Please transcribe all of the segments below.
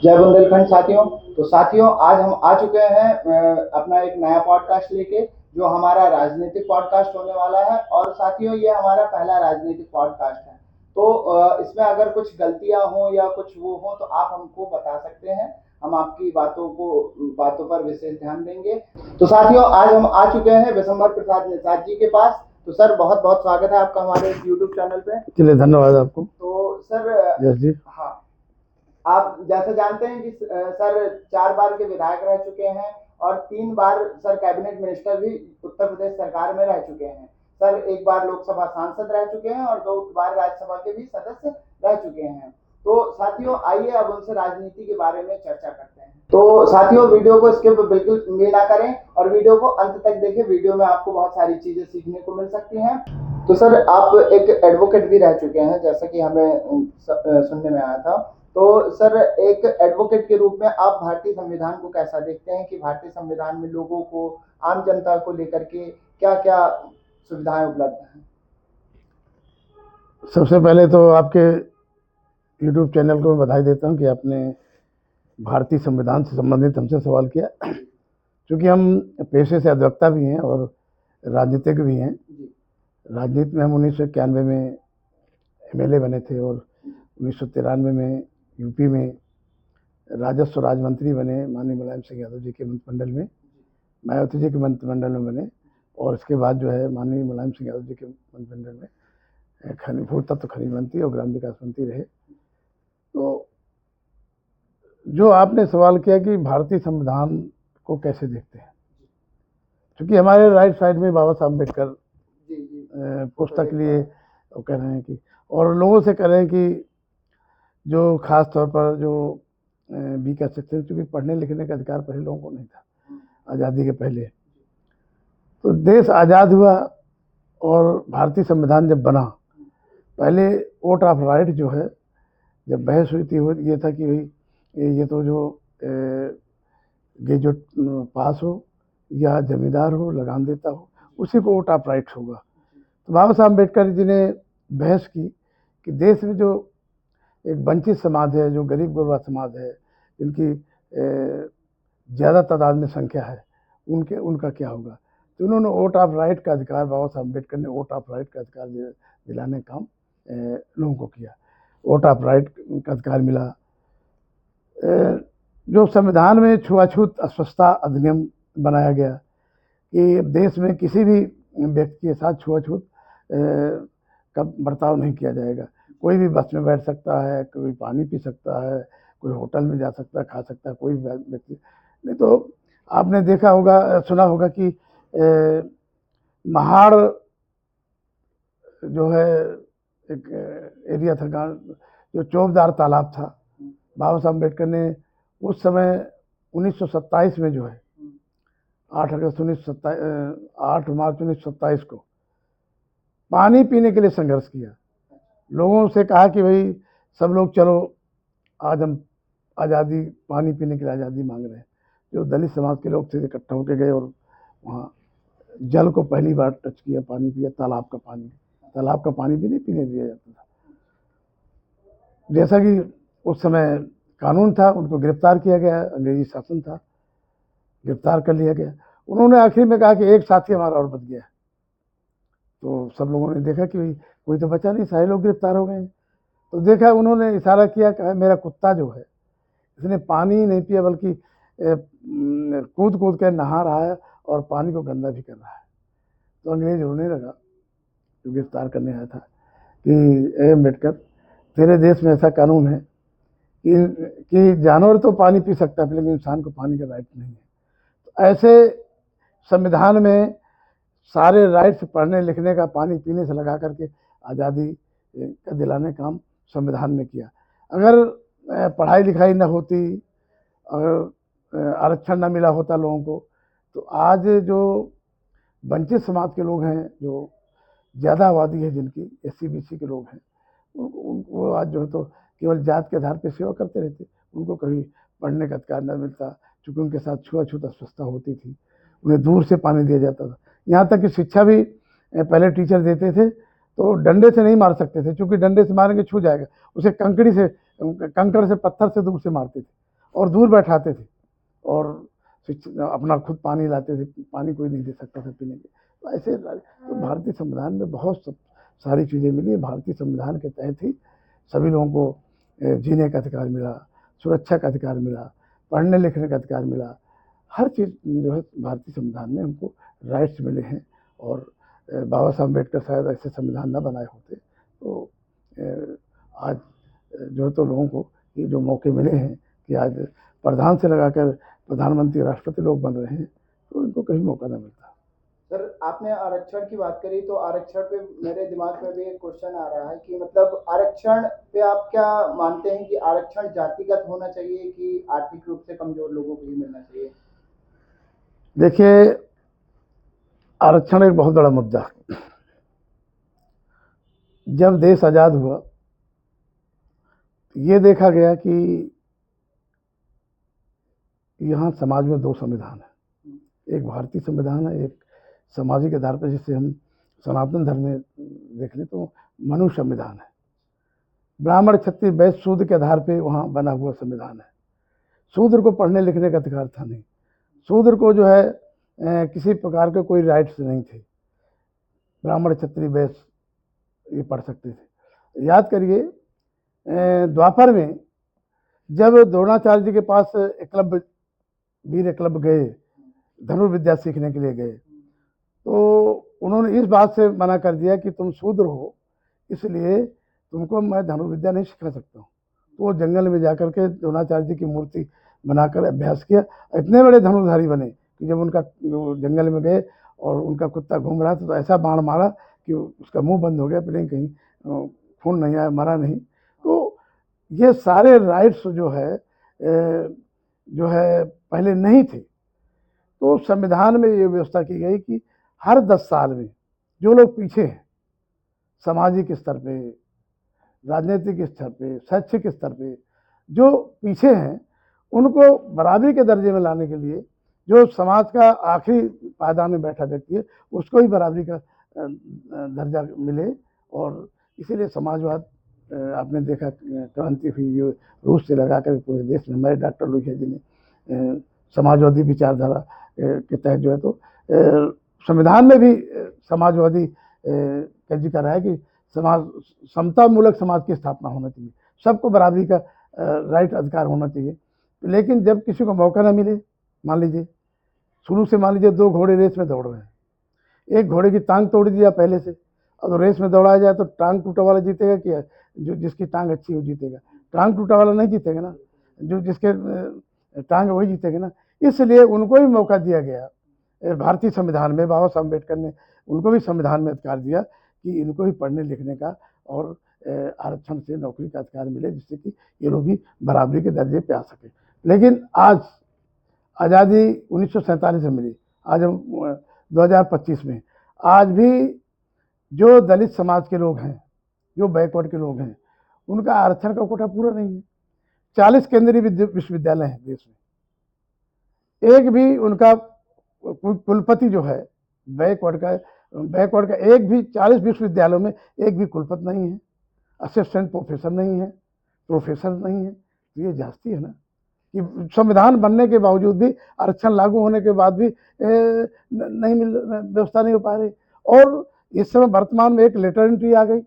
जय बुंदेलखंड साथियों। तो साथियों, आज हम आ चुके हैं अपना एक नया पॉडकास्ट लेके, जो हमारा राजनीतिक पॉडकास्ट होने वाला है। और साथियों, ये हमारा पहला राजनीतिक पॉडकास्ट है। तो इसमें अगर कुछ गलतियां हो या कुछ वो हो तो आप हमको बता सकते हैं। हम आपकी बातों पर विशेष ध्यान देंगे। तो साथियों, आज हम आ चुके हैं विशंबर प्रसाद निषाद जी के पास। तो सर, बहुत बहुत स्वागत है आपका हमारे यूट्यूब चैनल पे। चलिए, धन्यवाद आपको। तो सर, यस जी। हाँ, आप जैसे जानते हैं कि सर 4 बार के विधायक रह चुके हैं और 3 बार सर कैबिनेट मिनिस्टर भी उत्तर प्रदेश सरकार में रह चुके हैं। सर 1 बार लोकसभा सांसद रह चुके हैं और 2 बार राज्यसभा के भी सदस्य रह चुके हैं। तो साथियों, आइए अब उनसे राजनीति के बारे में चर्चा करते हैं। तो साथियों, वीडियो को स्किप बिल्कुल भी ना करें और वीडियो को अंत तक देखें। वीडियो में आपको बहुत सारी चीजें सीखने को मिल सकती हैं। तो सर, आप एक एडवोकेट भी रह चुके हैं, जैसा कि हमें सुनने में आया था। तो सर, एक एडवोकेट के रूप में आप भारतीय संविधान को कैसा देखते हैं कि भारतीय संविधान में लोगों को, आम जनता को लेकर के क्या क्या सुविधाएं उपलब्ध हैं? सबसे पहले तो आपके यूट्यूब चैनल को मैं बधाई देता हूं कि आपने भारतीय संविधान से संबंधित हमसे सवाल किया, क्योंकि हम पेशे से अधिवक्ता भी हैं और राजनीतिक भी हैं। राजनीति में हम 1991 में एमएलए बने थे और 1993 में यूपी में राजस्व राज्य मंत्री बने, माननीय मुलायम सिंह यादव जी के मंत्रिमंडल में, मायावती जी के मंत्रिमंडल में बने। और इसके बाद जो है माननीय मुलायम सिंह यादव जी के मंत्रिमंडल में भूतत्व खनिज मंत्री और ग्राम विकास मंत्री रहे। तो जो आपने सवाल किया कि भारतीय संविधान को कैसे देखते हैं, क्योंकि हमारे राइट साइड में बाबा साहब अम्बेडकर पुस्तक लिए वो कह रहे हैं कि, और लोगों से कह रहे हैं कि जो खास तौर पर जो बी का सेक्शन, चूँकि पढ़ने लिखने का अधिकार पहले लोगों को नहीं था आज़ादी के पहले। तो देश आज़ाद हुआ और भारतीय संविधान जब बना, पहले वोट ऑफ राइट जो है, जब बहस हुई थी, वो ये था कि भाई ये तो जो गेजेट पास हो या जमींदार हो, लगान देता हो, उसी को वोट ऑफ राइट होगा। तो बाबा साहब अम्बेडकर जी ने बहस की कि देश में जो एक वंचित समाज है, जो गरीब गुरबा समाज है, जिनकी ज़्यादा तादाद में संख्या है, उनका क्या होगा। तो उन्होंने वोट ऑफ राइट का अधिकार, बाबा साहब अम्बेडकर ने वोट ऑफ राइट का अधिकार दिलाने का काम लोगों को किया। वोट ऑफ राइट का अधिकार मिला। जो संविधान में छुआछूत अस्वस्थता अधिनियम बनाया गया कि देश में किसी भी व्यक्ति के साथ छुआछूत का बर्ताव नहीं किया जाएगा। कोई भी बस में बैठ सकता है, कोई पानी पी सकता है, कोई होटल में जा सकता है, खा सकता है, कोई व्यक्ति नहीं। तो आपने देखा होगा, सुना होगा कि महाड़ जो है एक एरिया था, गाँव, जो चौबदार तालाब था, बाबा साहब अम्बेडकर ने उस समय 1927 में जो है 8 मार्च 1927 को पानी पीने के लिए संघर्ष किया। लोगों से कहा कि भाई सब लोग चलो, आज हम आज़ादी, पानी पीने के लिए आज़ादी मांग रहे हैं। जो दलित समाज के लोग थे इकट्ठा होकर गए और वहाँ जल को पहली बार टच किया, पानी पिया, तालाब का पानी। तालाब का पानी भी नहीं पीने दिया जाता था। जैसा कि उस समय कानून था, उनको गिरफ्तार किया गया, अंग्रेजी शासन था, गिरफ्तार कर लिया गया। उन्होंने आखिर में कहा कि एक साथी हमारा और बच गया। तो सब लोगों ने देखा कि भाई कोई तो बचा नहीं, सारे लोग गिरफ्तार हो गए। तो देखा, उन्होंने इशारा किया, कहा मेरा कुत्ता जो है, इसने पानी नहीं पिया बल्कि कूद कूद कर नहा रहा है और पानी को गंदा भी कर रहा है। तो अंग्रेज रोने लगा, जो गिरफ्तार करने आया था, कि अम्बेडकर, तेरे देश में ऐसा कानून है कि जानवर तो पानी पी सकता है, लेकिन इंसान को पानी का राइट नहीं है। तो ऐसे संविधान में सारे राइट्स, पढ़ने लिखने का, पानी पीने से लगा करके आज़ादी का दिलाने काम संविधान में किया। अगर पढ़ाई लिखाई न होती, अगर आरक्षण न मिला होता लोगों को, तो आज जो वंचित समाज के लोग हैं, जो ज़्यादा आबादी है जिनकी, SC BC के लोग हैं, वो आज जो है तो केवल जात के आधार पर सेवा करते रहते। उनको कभी पढ़ने का अधिकार न मिलता, चूँकि उनके साथ छुआछूत अस्वस्थता होती थी। उन्हें दूर से पानी दिया जाता था। यहाँ तक कि शिक्षा भी पहले टीचर देते थे तो डंडे से नहीं मार सकते थे, क्योंकि डंडे से मारेंगे छू जाएगा, उसे कंकड़ से, पत्थर से दूर से मारते थे। और दूर बैठाते थे और अपना खुद पानी लाते थे, पानी कोई नहीं दे सकता था पीने के। तो ऐसे तो भारतीय संविधान में बहुत सारी चीज़ें मिली। भारतीय संविधान के तहत ही सभी लोगों को जीने का अधिकार मिला, सुरक्षा का अधिकार मिला, पढ़ने लिखने का अधिकार मिला। हर चीज़ जो है भारतीय संविधान में हमको राइट्स मिले हैं। और बाबा साहब अम्बेडकर शायद ऐसे संविधान न बनाए होते तो आज जो है तो लोगों को ये जो मौके मिले हैं कि आज प्रधान से लगाकर प्रधानमंत्री, राष्ट्रपति लोग बन रहे हैं, तो इनको कहीं मौका न मिलता। सर, आपने आरक्षण की बात करी तो आरक्षण पे मेरे दिमाग में भी एक क्वेश्चन आ रहा है कि मतलब आरक्षण पे आप क्या मानते हैं कि आरक्षण जातिगत होना चाहिए कि आर्थिक रूप से कमजोर लोगों को ही मिलना चाहिए? देखिए, आरक्षण एक बहुत बड़ा मुद्दा है। जब देश आज़ाद हुआ ये देखा गया कि यहाँ समाज में दो संविधान है, एक भारतीय संविधान है, एक सामाजिक आधार पर जिसे हम सनातन धर्म में देख लें तो मनु संविधान है। ब्राह्मण, क्षत्रिय, वैश्य, शूद्र के आधार पे वहाँ बना हुआ संविधान है। शूद्र को पढ़ने लिखने का अधिकार था नहीं, शूद्र को जो है किसी प्रकार के कोई राइट्स नहीं थे। ब्राह्मण, क्षत्रिय, वैश्य ये पढ़ सकते थे। याद करिए द्वापर में जब द्रोणाचार्य जी के पास एकलव्य, वीर एकलव्य गए, धनुर्विद्या सीखने के लिए गए, तो उन्होंने इस बात से मना कर दिया कि तुम शूद्र हो, इसलिए तुमको मैं धनुर्विद्या नहीं सिखा सकता हूँ। तो वो जंगल में जाकर के द्रोणाचार्य जी की मूर्ति बनाकर अभ्यास किया। इतने बड़े धनुर्धारी बने कि जब उनका जंगल में गए और उनका कुत्ता घूम रहा था तो ऐसा बाण मारा कि उसका मुंह बंद हो गया, फिर कहीं खून नहीं आया, मरा नहीं। तो ये सारे राइट्स जो है पहले नहीं थे। तो संविधान में ये व्यवस्था की गई कि हर 10 साल में जो लोग पीछे हैं, सामाजिक स्तर पे, राजनीतिक स्तर पे, शैक्षिक स्तर पे जो पीछे हैं, उनको बराबरी के दर्जे में लाने के लिए जो समाज का आखिरी पायदान में बैठा व्यक्ति है उसको ही बराबरी का दर्जा मिले। और इसीलिए समाजवाद आपने देखा क्रांति हुई जो रूस से लगा कर पूरे देश में। हमारे डॉक्टर लोहिया जी ने समाजवादी विचारधारा के तहत जो है तो संविधान में भी समाजवादी का जिक्र है कि समाज समता मूलक समाज की स्थापना होना चाहिए, सबको बराबरी का राइट, अधिकार होना चाहिए। लेकिन जब किसी को मौका ना मिले, मान लीजिए शुरू से मान लीजिए 2 घोड़े रेस में दौड़ रहे हैं, एक घोड़े की टांग तोड़ दिया पहले से, और तो रेस में दौड़ाया जाए तो टांग टूटा वाला जीतेगा क्या? जो जिसकी टांग अच्छी हो जीतेगा। टांग टूटा वाला नहीं जीतेगा ना, जो जिसके टांग वही जीतेगा ना। इसलिए उनको भी मौका दिया गया भारतीय संविधान में। बाबा साहब अम्बेडकर ने उनको भी संविधान में अधिकार दिया कि इनको भी पढ़ने लिखने का और आरक्षण से नौकरी का अधिकार मिले, जिससे कि ये लोग भी बराबरी के दर्जे पे आ सके। लेकिन आज आज़ादी 1947 में मिली, आज हम 2025 में, आज भी जो दलित समाज के लोग हैं, जो बैकवर्ड के लोग हैं, उनका आरक्षण का कोटा पूरा नहीं है। 40 केंद्रीय विश्वविद्यालय हैं देश में, एक भी उनका कुलपति जो है बैकवर्ड का एक भी 40 विश्वविद्यालयों में एक भी कुलपति नहीं है, असिस्टेंट प्रोफेसर नहीं है, प्रोफेसर नहीं है। तो ये जास्ती है ना कि संविधान बनने के बावजूद भी, आरक्षण लागू होने के बाद भी नहीं मिल, व्यवस्था नहीं हो पा रही। और इस समय वर्तमान में एक लेटर एंट्री आ गई,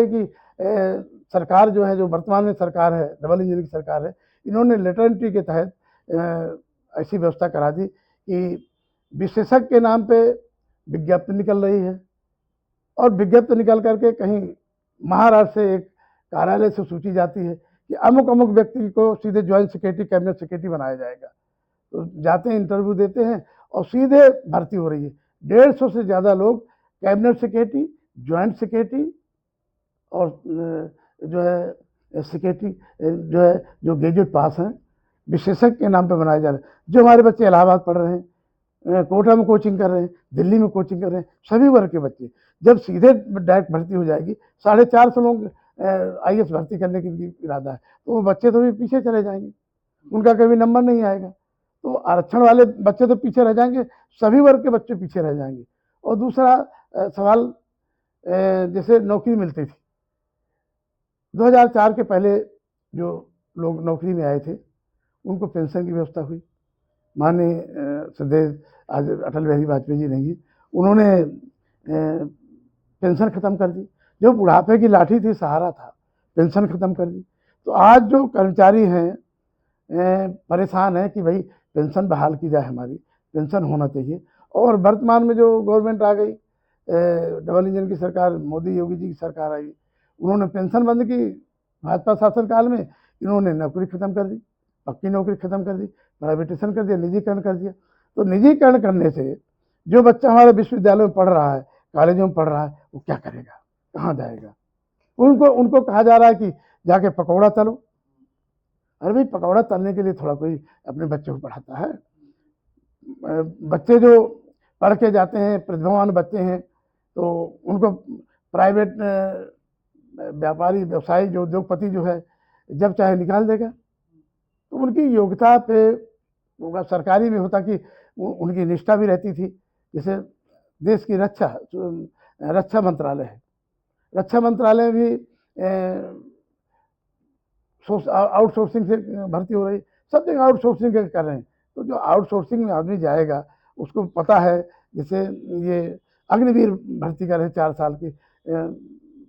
कि सरकार जो है, जो वर्तमान में सरकार है, डबल इंजन की सरकार है, इन्होंने लेटर एंट्री के तहत ऐसी व्यवस्था करा दी कि विशेषज्ञ के नाम पे विज्ञप्ति निकल रही है, और विज्ञप्ति निकल करके कहीं महाराष्ट्र से एक कार्यालय से सूची जाती है कि अमुक अमुक व्यक्ति को सीधे ज्वाइंट सेक्रेटरी, कैबिनेट सेक्रेटरी बनाया जाएगा। तो जाते हैं, इंटरव्यू देते हैं और सीधे भर्ती हो रही है। 150 से ज़्यादा लोग कैबिनेट सेक्रेटरी, ज्वाइंट सेक्रेटरी और जो है सेक्रेटरी जो है, जो ग्रेजुएट पास हैं, विशेषज्ञ के नाम पे बनाए जा रहे हैं। जो हमारे बच्चे इलाहाबाद पढ़ रहे हैं, कोटा में कोचिंग कर रहे हैं, दिल्ली में कोचिंग कर रहे हैं, सभी वर्ग के बच्चे जब सीधे डायरेक्ट भर्ती हो जाएगी, 450 लोग IAS भर्ती करने की इरादा है, तो वो बच्चे तो भी पीछे चले जाएंगे, उनका कभी नंबर नहीं आएगा। तो आरक्षण वाले बच्चे तो पीछे रह जाएंगे, सभी वर्ग के बच्चे पीछे रह जाएंगे। और दूसरा सवाल, जैसे नौकरी मिलती थी 2004 के पहले, जो लोग नौकरी में आए थे उनको पेंशन की व्यवस्था हुई। माननीय श्रद्धेय आज अटल बिहारी वाजपेयी जी नहीं, उन्होंने पेंशन ख़त्म कर दी। जो बुढ़ापे की लाठी थी, सहारा था, पेंशन ख़त्म कर दी। तो आज जो कर्मचारी हैं परेशान हैं कि भाई पेंशन बहाल की जाए, हमारी पेंशन होना चाहिए। और वर्तमान में जो गवर्नमेंट आ गई, डबल इंजन की सरकार, मोदी योगी जी की सरकार आई, उन्होंने पेंशन बंद की। भाजपा शासनकाल में इन्होंने नौकरी ख़त्म कर दी, पक्की नौकरी ख़त्म कर दी, प्राइवेटेशन कर दिया, निजीकरण कर दिया। तो निजीकरण करने से जो बच्चा हमारे विश्वविद्यालय में पढ़ रहा है, कॉलेजों में पढ़ रहा है, वो क्या करेगा, कहाँ जाएगा? उनको उनको कहा जा रहा है कि जाके पकौड़ा तलो। अरे भाई, पकौड़ा तलने के लिए थोड़ा कोई अपने बच्चों को पढ़ाता है? बच्चे जो पढ़ के जाते हैं, प्रतिभावान बच्चे हैं, तो उनको प्राइवेट व्यापारी, व्यवसायी, जो उद्योगपति जो है, जब चाहे निकाल देगा। तो उनकी योग्यता पे होगा। सरकारी में होता कि उनकी निष्ठा भी रहती थी। जैसे देश की रक्षा मंत्रालय है, रक्षा मंत्रालय भी आउटसोर्सिंग से भर्ती हो रही, सब जगह आउटसोर्सिंग कर रहे हैं। तो जो आउटसोर्सिंग में आदमी जाएगा, उसको पता है, जैसे ये अग्निवीर भर्ती कर रहे हैं, 4 साल की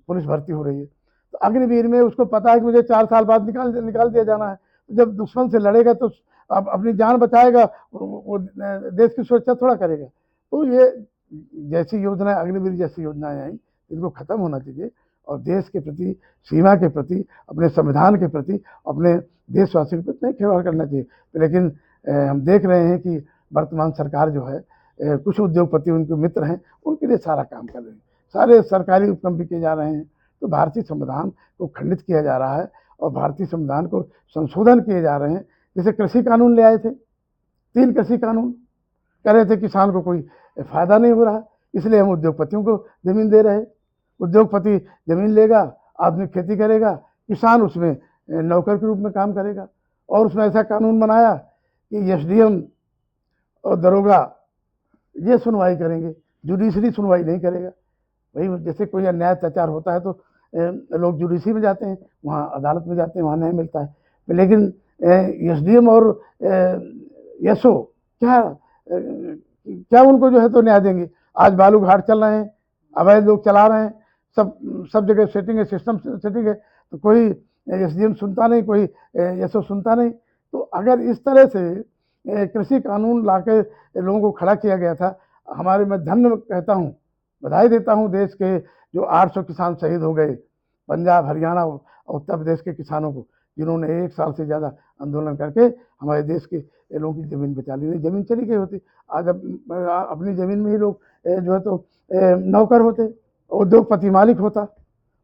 पुलिस भर्ती हो रही है, तो अग्निवीर में उसको पता है कि मुझे 4 साल बाद निकाल दिया जाना है। तो जब दुश्मन से लड़ेगा तो अब अपनी जान बचाएगा, वो देश की सुरक्षा थोड़ा करेगा। तो ये जैसी योजना, अग्निवीर जैसी योजनाएं आई, इनको खत्म होना चाहिए और देश के प्रति, सीमा के प्रति, अपने संविधान के प्रति, अपने देशवासियों के प्रति नहीं खिलवाड़ करना चाहिए। लेकिन हम देख रहे हैं कि वर्तमान सरकार जो है, कुछ उद्योगपति उनके मित्र हैं, उनके लिए सारा काम कर रहे हैं, सारे सरकारी उपक्रम भी किए जा रहे हैं। तो भारतीय संविधान को खंडित किया जा रहा है और भारतीय संविधान को संशोधन किए जा रहे हैं। जैसे कृषि कानून ले आए थे, 3 कृषि कानून, कह रहे थे किसान को कोई फायदा नहीं हो रहा, इसलिए हम उद्योगपतियों को जमीन दे रहे हैं। उद्योगपति जमीन लेगा, आदमी खेती करेगा, किसान उसमें नौकर के रूप में काम करेगा। और उसमें ऐसा कानून बनाया कि एसडीएम और दरोगा ये सुनवाई करेंगे, जुडिशरी सुनवाई नहीं करेगा। भाई, जैसे कोई अन्याय अत्याचार होता है तो लोग जुडिशरी में जाते हैं, वहाँ अदालत में जाते हैं, वहाँ न्याय मिलता है। लेकिन एसडीएम और एसओ क्या उनको जो है तो न्याय देंगे? आज बालू घाट चल रहे हैं, अवैध लोग चला रहे हैं, सब जगह सेटिंग है, सिस्टम सेटिंग है, तो कोई एसडीएम सुनता नहीं, कोई एसओ सुनता नहीं। तो अगर इस तरह से कृषि कानून लाके लोगों को खड़ा किया गया था, हमारे, मैं धन्य कहता हूँ, बधाई देता हूँ देश के जो 800 किसान शहीद हो गए, पंजाब, हरियाणा और उत्तर प्रदेश के किसानों को, जिन्होंने 1 साल से ज़्यादा आंदोलन करके हमारे देश के लोगों की ज़मीन बचा ली। नहीं, ज़मीन चली गई होती, आज अपनी ज़मीन में ही लोग जो है तो नौकर होते, उद्योगपति मालिक होता,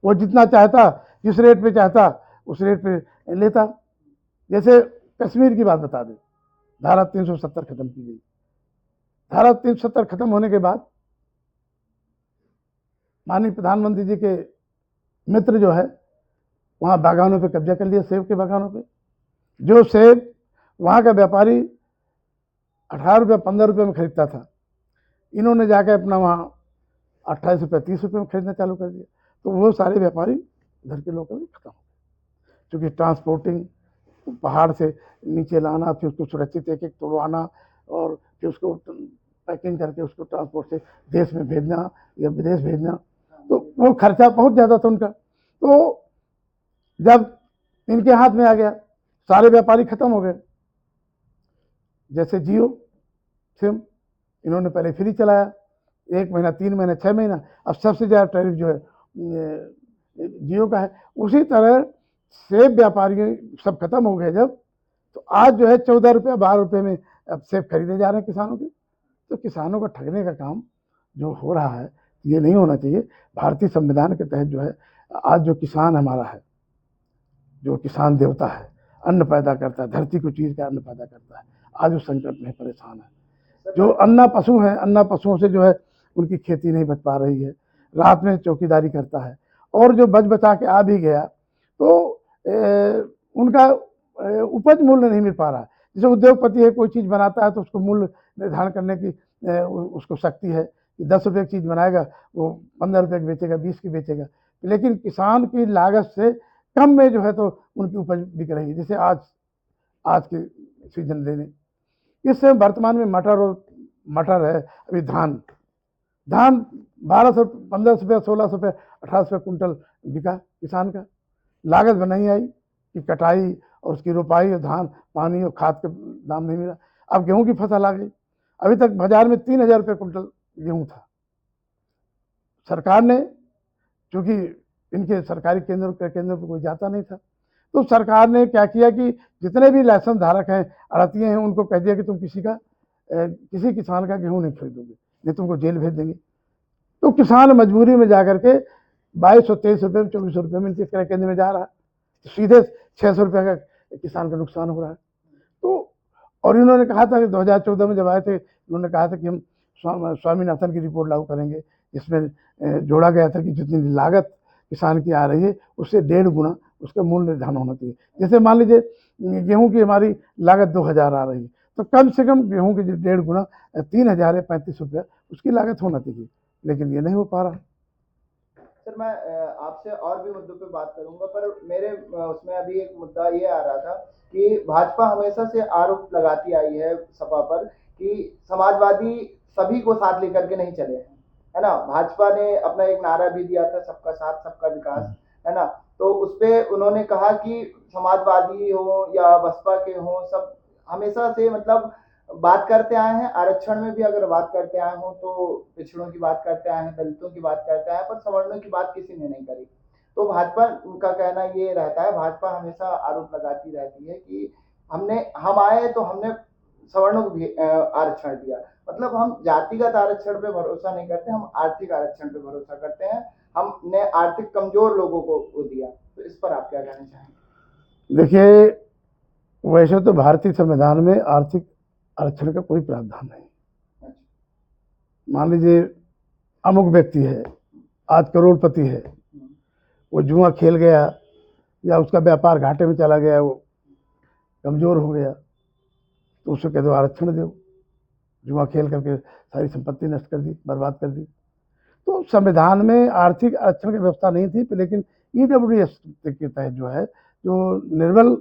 वो जितना चाहता, जिस रेट पे चाहता उस रेट पे लेता। जैसे कश्मीर की बात बता दें, धारा 370 खत्म की गई। धारा 370 खत्म होने के बाद माननीय प्रधानमंत्री जी के मित्र जो है, वहाँ बागानों पे कब्जा कर लिया, सेब के बागानों पे। जो सेब वहाँ का व्यापारी 18 रुपये 15 रुपये में खरीदता था, इन्होंने जाकर अपना वहाँ 28 रुपये 30 रुपये में खरीदना चालू कर दिया। तो वो सारे व्यापारी इधर के लोग खत्म हो गए, क्योंकि ट्रांसपोर्टिंग, पहाड़ से नीचे लाना, फिर उसको सुरक्षित एक तोड़वाना और फिर उसको पैकिंग करके उसको ट्रांसपोर्ट से देश में भेजना या विदेश भेजना, तो वो खर्चा बहुत ज़्यादा था उनका। तो जब इनके हाथ में आ गया, सारे व्यापारी खत्म हो गए। जैसे जियो सिम, इन्होंने पहले फ्री चलाया, 1 महीना, 3 महीना, 6 महीना, अब सबसे ज़्यादा टैरिफ जो है जियो का है। उसी तरह सेब व्यापारी सब खत्म हो गए जब, तो आज जो है 14 रुपये 12 रुपये में अब सेब खरीदे जा रहे हैं किसानों के। तो किसानों को ठगने का काम जो हो रहा है, ये नहीं होना चाहिए। भारतीय संविधान के तहत जो है, आज जो किसान हमारा है, जो किसान देवता है, अन्न पैदा करता है, धरती को चीर का अन्न पैदा करता है, आज उस संकट में परेशान है। जो अन्ना पशु हैं, अन्ना पशुओं से जो है उनकी खेती नहीं बच पा रही है, रात में चौकीदारी करता है, और जो बच बचा के आ भी गया तो उनका उपज मूल्य नहीं मिल पा रहा है। जैसे उद्योगपति है, कोई चीज़ बनाता है तो उसको मूल्य निर्धारण करने की उसको शक्ति है कि 10 रुपये की चीज़ बनाएगा, वो 15 रुपये की बेचेगा, 20 की बेचेगा। लेकिन किसान की लागत से कम में जो है तो उनकी उपज बिक रही है। जैसे आज के सीजन लेने, इस समय वर्तमान में मटर है, अभी धान 1200, 1500 रुपये, 1600 रुपये, 1800 रुपये कुंटल बिका किसान का। लागत नहीं आई कि कटाई और उसकी रोपाई और धान पानी और खाद का दाम नहीं मिला। अब गेहूं की फसल आ गई, अभी तक बाजार में 3000 रुपये कुंटल गेहूं था। सरकार ने, चूंकि इनके सरकारी केंद्रों पर कोई जाता नहीं था, तो सरकार ने क्या किया कि जितने भी लाइसेंस धारक हैं, आड़तिये हैं, उनको कह दिया कि तुम किसी किसान का गेहूं नहीं खरीदोगे, नहीं तुमको जेल भेज देंगे। तो किसान मजबूरी में जाकर के 2200, 2300 रुपये में, 2400 रुपये में इनके क्रय केंद्र में जा रहा है, तो सीधे 600 रुपये का किसान का नुकसान हो रहा है। तो और इन्होंने कहा था कि 2014 में जब आए थे, उन्होंने कहा था कि हम स्वामीनाथन की रिपोर्ट लागू करेंगे, इसमें जोड़ा गया था कि जितनी लागत किसान की आ रही है उससे 1.5 गुना उसका मूल्य निर्धारण होना चाहिए। जैसे मान लीजिए गेहूं की हमारी लागत 2000 आ रही है, तो कम से कम गेहूं की 1.5 गुना 3000 या 3500 रुपया उसकी लागत होना चाहिए, लेकिन ये नहीं हो पा रहा। सर मैं आपसे और भी मुद्दों पे बात करूंगा, पर मेरे उसमें अभी एक मुद्दा ये आ रहा था कि भाजपा हमेशा से आरोप लगाती आई है सपा पर कि समाजवादी सभी को साथ लेकर के नहीं चले हैं, है ना। भाजपा ने अपना एक नारा भी दिया था, सबका साथ सबका विकास, है ना। तो उसपे उन्होंने कहा कि समाजवादी हो या बसपा के हो, सब हमेशा से मतलब बात करते आए हैं। आरक्षण में भी अगर बात करते आए हो तो पिछड़ों की बात करते आए हैं, दलितों की बात करते आए हैं, पर सवर्णों की बात किसी ने नहीं करी। तो भाजपा का कहना ये रहता है, भाजपा हमेशा आरोप लगाती रहती है कि हम आए तो हमने सवर्णों को भी आरक्षण दिया। मतलब हम जातिगत आरक्षण पे भरोसा नहीं करते, हम आर्थिक आरक्षण पे भरोसा करते हैं। हमने आर्थिक कमजोर लोगों को वो दिया। तो इस पर आप क्या कहना चाहेंगे? देखिए, वैसे तो भारतीय संविधान में आर्थिक आरक्षण का कोई प्रावधान नहीं। मान लीजिए अमुक व्यक्ति है, आज करोड़पति है, वो जुआ खेल गया या उसका व्यापार घाटे में चला गया, वो कमजोर हो गया, तो उसे कह दो आरक्षण दो। जुआ खेल करके सारी संपत्ति नष्ट कर दी, बर्बाद कर दी। तो संविधान में आर्थिक आरक्षण की व्यवस्था नहीं थी, लेकिन EWS के तहत जो है, जो निर्बल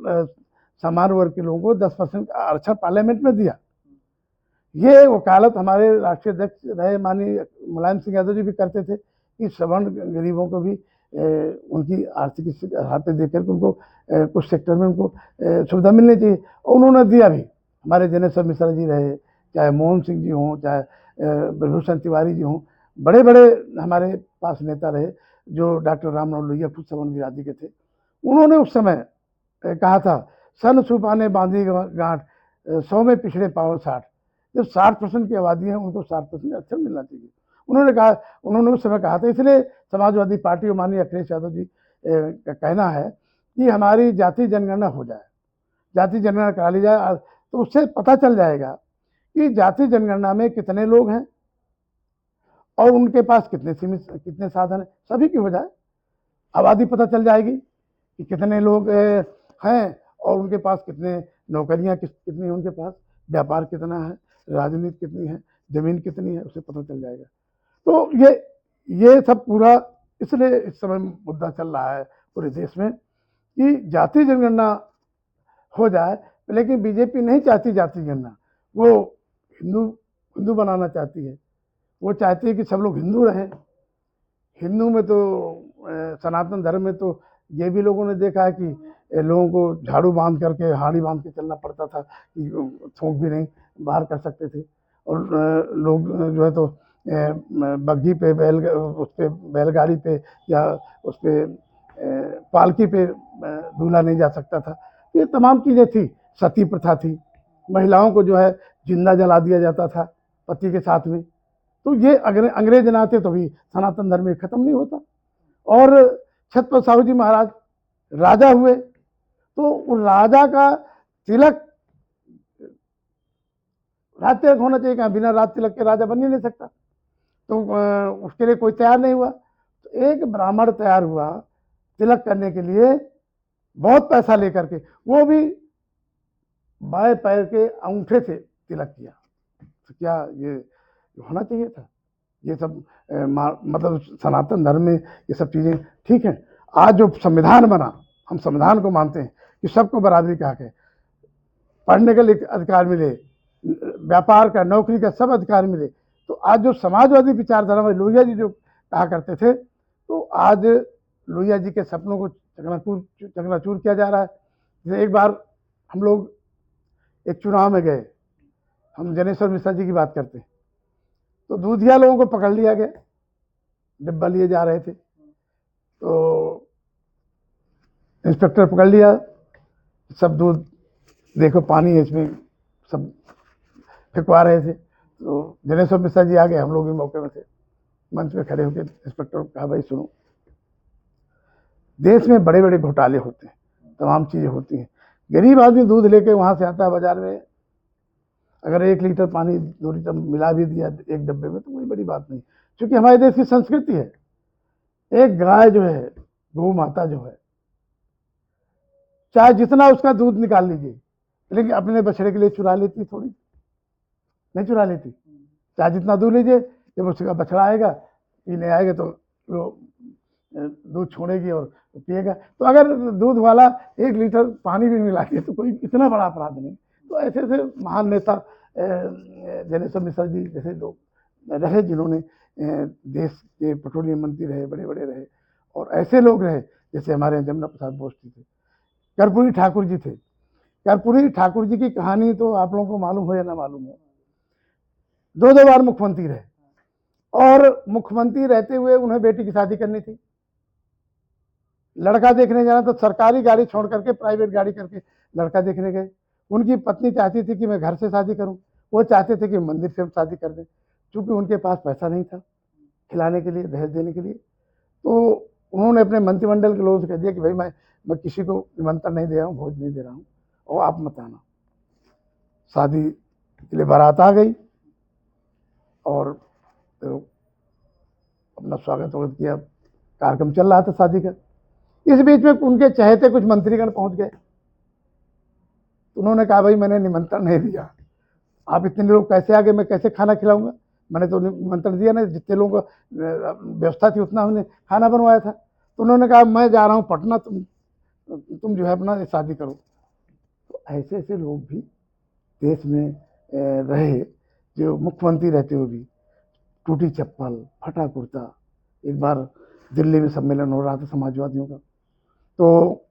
सामान्य वर्ग के लोगों को 10% आरक्षण पार्लियामेंट में दिया। ये वकालत हमारे राष्ट्रीय अध्यक्ष रहे माननीय मुलायम सिंह यादव जी भी करते थे कि सवर्ण गरीबों को भी उनकी आर्थिक हालत देकर के उनको कुछ सेक्टर में उनको सुविधा मिलनी चाहिए, और उन्होंने दिया भी। हमारे जनेश्वर मिश्रा जी रहे, चाहे मोहन सिंह जी हों, चाहे ब्रजभूषण तिवारी जी हों, बड़े बड़े हमारे पास नेता रहे, जो डॉक्टर रामनाथ लोहिया खुद सवर्ण बिरादरी के थे। उन्होंने उस समय कहा था, सन सुपाने बांधी गांठ, 100 में पिछड़े पाओ 60। जो 60% की आबादी है उनको 60% आरक्षण मिलना चाहिए, उन्होंने उस समय कहा था। इसलिए समाजवादी पार्टी और माननीय अखिलेश यादव जी का कहना है कि हमारी जाति जनगणना हो जाए, जाति जनगणना करा ली जाए, तो उससे पता चल जाएगा कि जाति जनगणना में कितने लोग हैं और उनके पास कितने साधन हैं। सभी की हो जाए, आबादी पता चल जाएगी कि कितने लोग हैं और उनके पास कितने नौकरियां कितनी उनके पास, व्यापार कितना है, राजनीति कितनी है, जमीन कितनी है, उसे पता चल जाएगा। तो ये सब पूरा इसलिए इस समय मुद्दा चल रहा है पूरे देश में कि जाति जनगणना हो जाए, लेकिन बीजेपी नहीं चाहती जाति जनगणना, वो हिंदू बनाना चाहती है। वो चाहती है कि सब लोग हिंदू रहें। हिंदू में तो सनातन धर्म में तो ये भी लोगों ने देखा है कि लोगों को झाड़ू बांध करके, हाड़ी बांध के चलना पड़ता था कि थूक भी नहीं बाहर कर सकते थे, और लोग जो है तो बग्घी पे, उस पर बैलगाड़ी पे या उस पर पालकी पे दूल्हा नहीं जा सकता था। ये तमाम चीज़ें थी। सती प्रथा थी, महिलाओं को जो है जिंदा जला दिया जाता था पति के साथ में। तो ये अंग्रेज ना आते तो भी सनातन धर्म खत्म नहीं होता। और छत्रपति साहू जी महाराज राजा हुए, तो राजा का तिलक, राज तिलक होना चाहिए, क्या बिना राज तिलक के राजा बन ही नहीं सकता। तो उसके लिए कोई तैयार नहीं हुआ, तो एक ब्राह्मण तैयार हुआ तिलक करने के लिए, बहुत पैसा लेकर के, वो भी बाएं पैर के अंगूठे से तिलक किया। तो क्या ये होना चाहिए था? ये सब मतलब सनातन धर्म में ये सब चीज़ें ठीक है। आज जो संविधान बना, हम संविधान को मानते हैं कि सबको बराबरी का हक है, पढ़ने का अधिकार मिले, व्यापार का, नौकरी का, सब अधिकार मिले। तो आज जो समाजवादी विचारधारा में लोहिया जी जो कहा करते थे, तो आज लोहिया जी के सपनों को चकनाचूर किया जा रहा है। जैसे एक बार हम लोग एक चुनाव में गए, हम जनेश्वर मिश्रा जी की बात करते हैं, तो दूधिया लोगों को पकड़ लिया गया, डिब्बा लिए जा रहे थे, तो इंस्पेक्टर पकड़ लिया, सब दूध देखो पानी है इसमें, सब फेंकवा रहे थे। तो जनेश्वर मिश्रा जी आ गए, हम लोग भी मौके में थे, मंच में खड़े होकर इंस्पेक्टर को कहा, भाई सुनो, देश में बड़े बड़े घोटाले होते हैं, तमाम चीज़ें होती हैं, गरीब आदमी दूध लेके वहाँ से आता है बाजार में, अगर 1 लीटर पानी 2 लीटर मिला भी दिया एक डब्बे में तो कोई बड़ी बात नहीं, क्योंकि हमारे देश की संस्कृति है। एक गाय जो है, गौ माता जो है, चाहे जितना उसका दूध निकाल लीजिए, लेकिन अपने बछड़े के लिए चुरा लेती, थोड़ी नहीं चुरा लेती। चाहे जितना दूध लीजिए, जब उसका बछड़ा आएगा, पीने आएगा तो वो दूध छोड़ेगी और पिएगा। तो अगर दूध वाला 1 लीटर पानी भी मिला के तो कोई इतना बड़ा अपराध नहीं। तो ऐसे ऐसे महान नेता जनेश्वर मिश्रा जी जैसे लोग रहे, जिन्होंने देश के पेट्रोलियम मंत्री रहे, बड़े बड़े रहे, और ऐसे लोग रहे जैसे हमारे जमुना प्रसाद बोस जी थे, कर्पूरी ठाकुर जी थे। कर्पूरी ठाकुर जी की कहानी तो आप लोगों को मालूम हो या ना मालूम हो, 2 बार मुख्यमंत्री रहे, और मुख्यमंत्री रहते हुए उन्हें बेटी की शादी करनी थी, लड़का देखने जाना तो सरकारी गाड़ी छोड़ करके प्राइवेट गाड़ी करके लड़का देखने गए। उनकी पत्नी चाहती थी कि मैं घर से शादी करूं, वो चाहते थे कि मंदिर से शादी कर दें, क्योंकि उनके पास पैसा नहीं था खिलाने के लिए, दहेज देने के लिए। तो उन्होंने अपने मंत्रिमंडल के लोगों से कह दिया कि भाई मैं किसी को निमंत्रण नहीं दे रहा हूँ, भोज नहीं दे रहा हूँ, और आप मत आना। शादी के लिए बारात आ गई और तो अपना स्वागत किया, कार्यक्रम चल रहा था शादी का। इस बीच में उनके चहेते कुछ मंत्रीगण पहुंच गए, उन्होंने कहा, भाई मैंने निमंत्रण नहीं दिया, आप इतने लोग कैसे आ गए, मैं कैसे खाना खिलाऊंगा, मैंने तो निमंत्रण दिया नहीं, जितने लोगों को व्यवस्था थी उतना हमने खाना बनवाया था। तो उन्होंने कहा, मैं जा रहा हूँ पटना, तुम जो है अपना शादी करो। तो ऐसे ऐसे लोग भी देश में रहे, जो मुख्यमंत्री रहते हुए भी टूटी चप्पल, फटा कुर्ता। एक बार दिल्ली में सम्मेलन हो रहा था समाजवादियों का, तो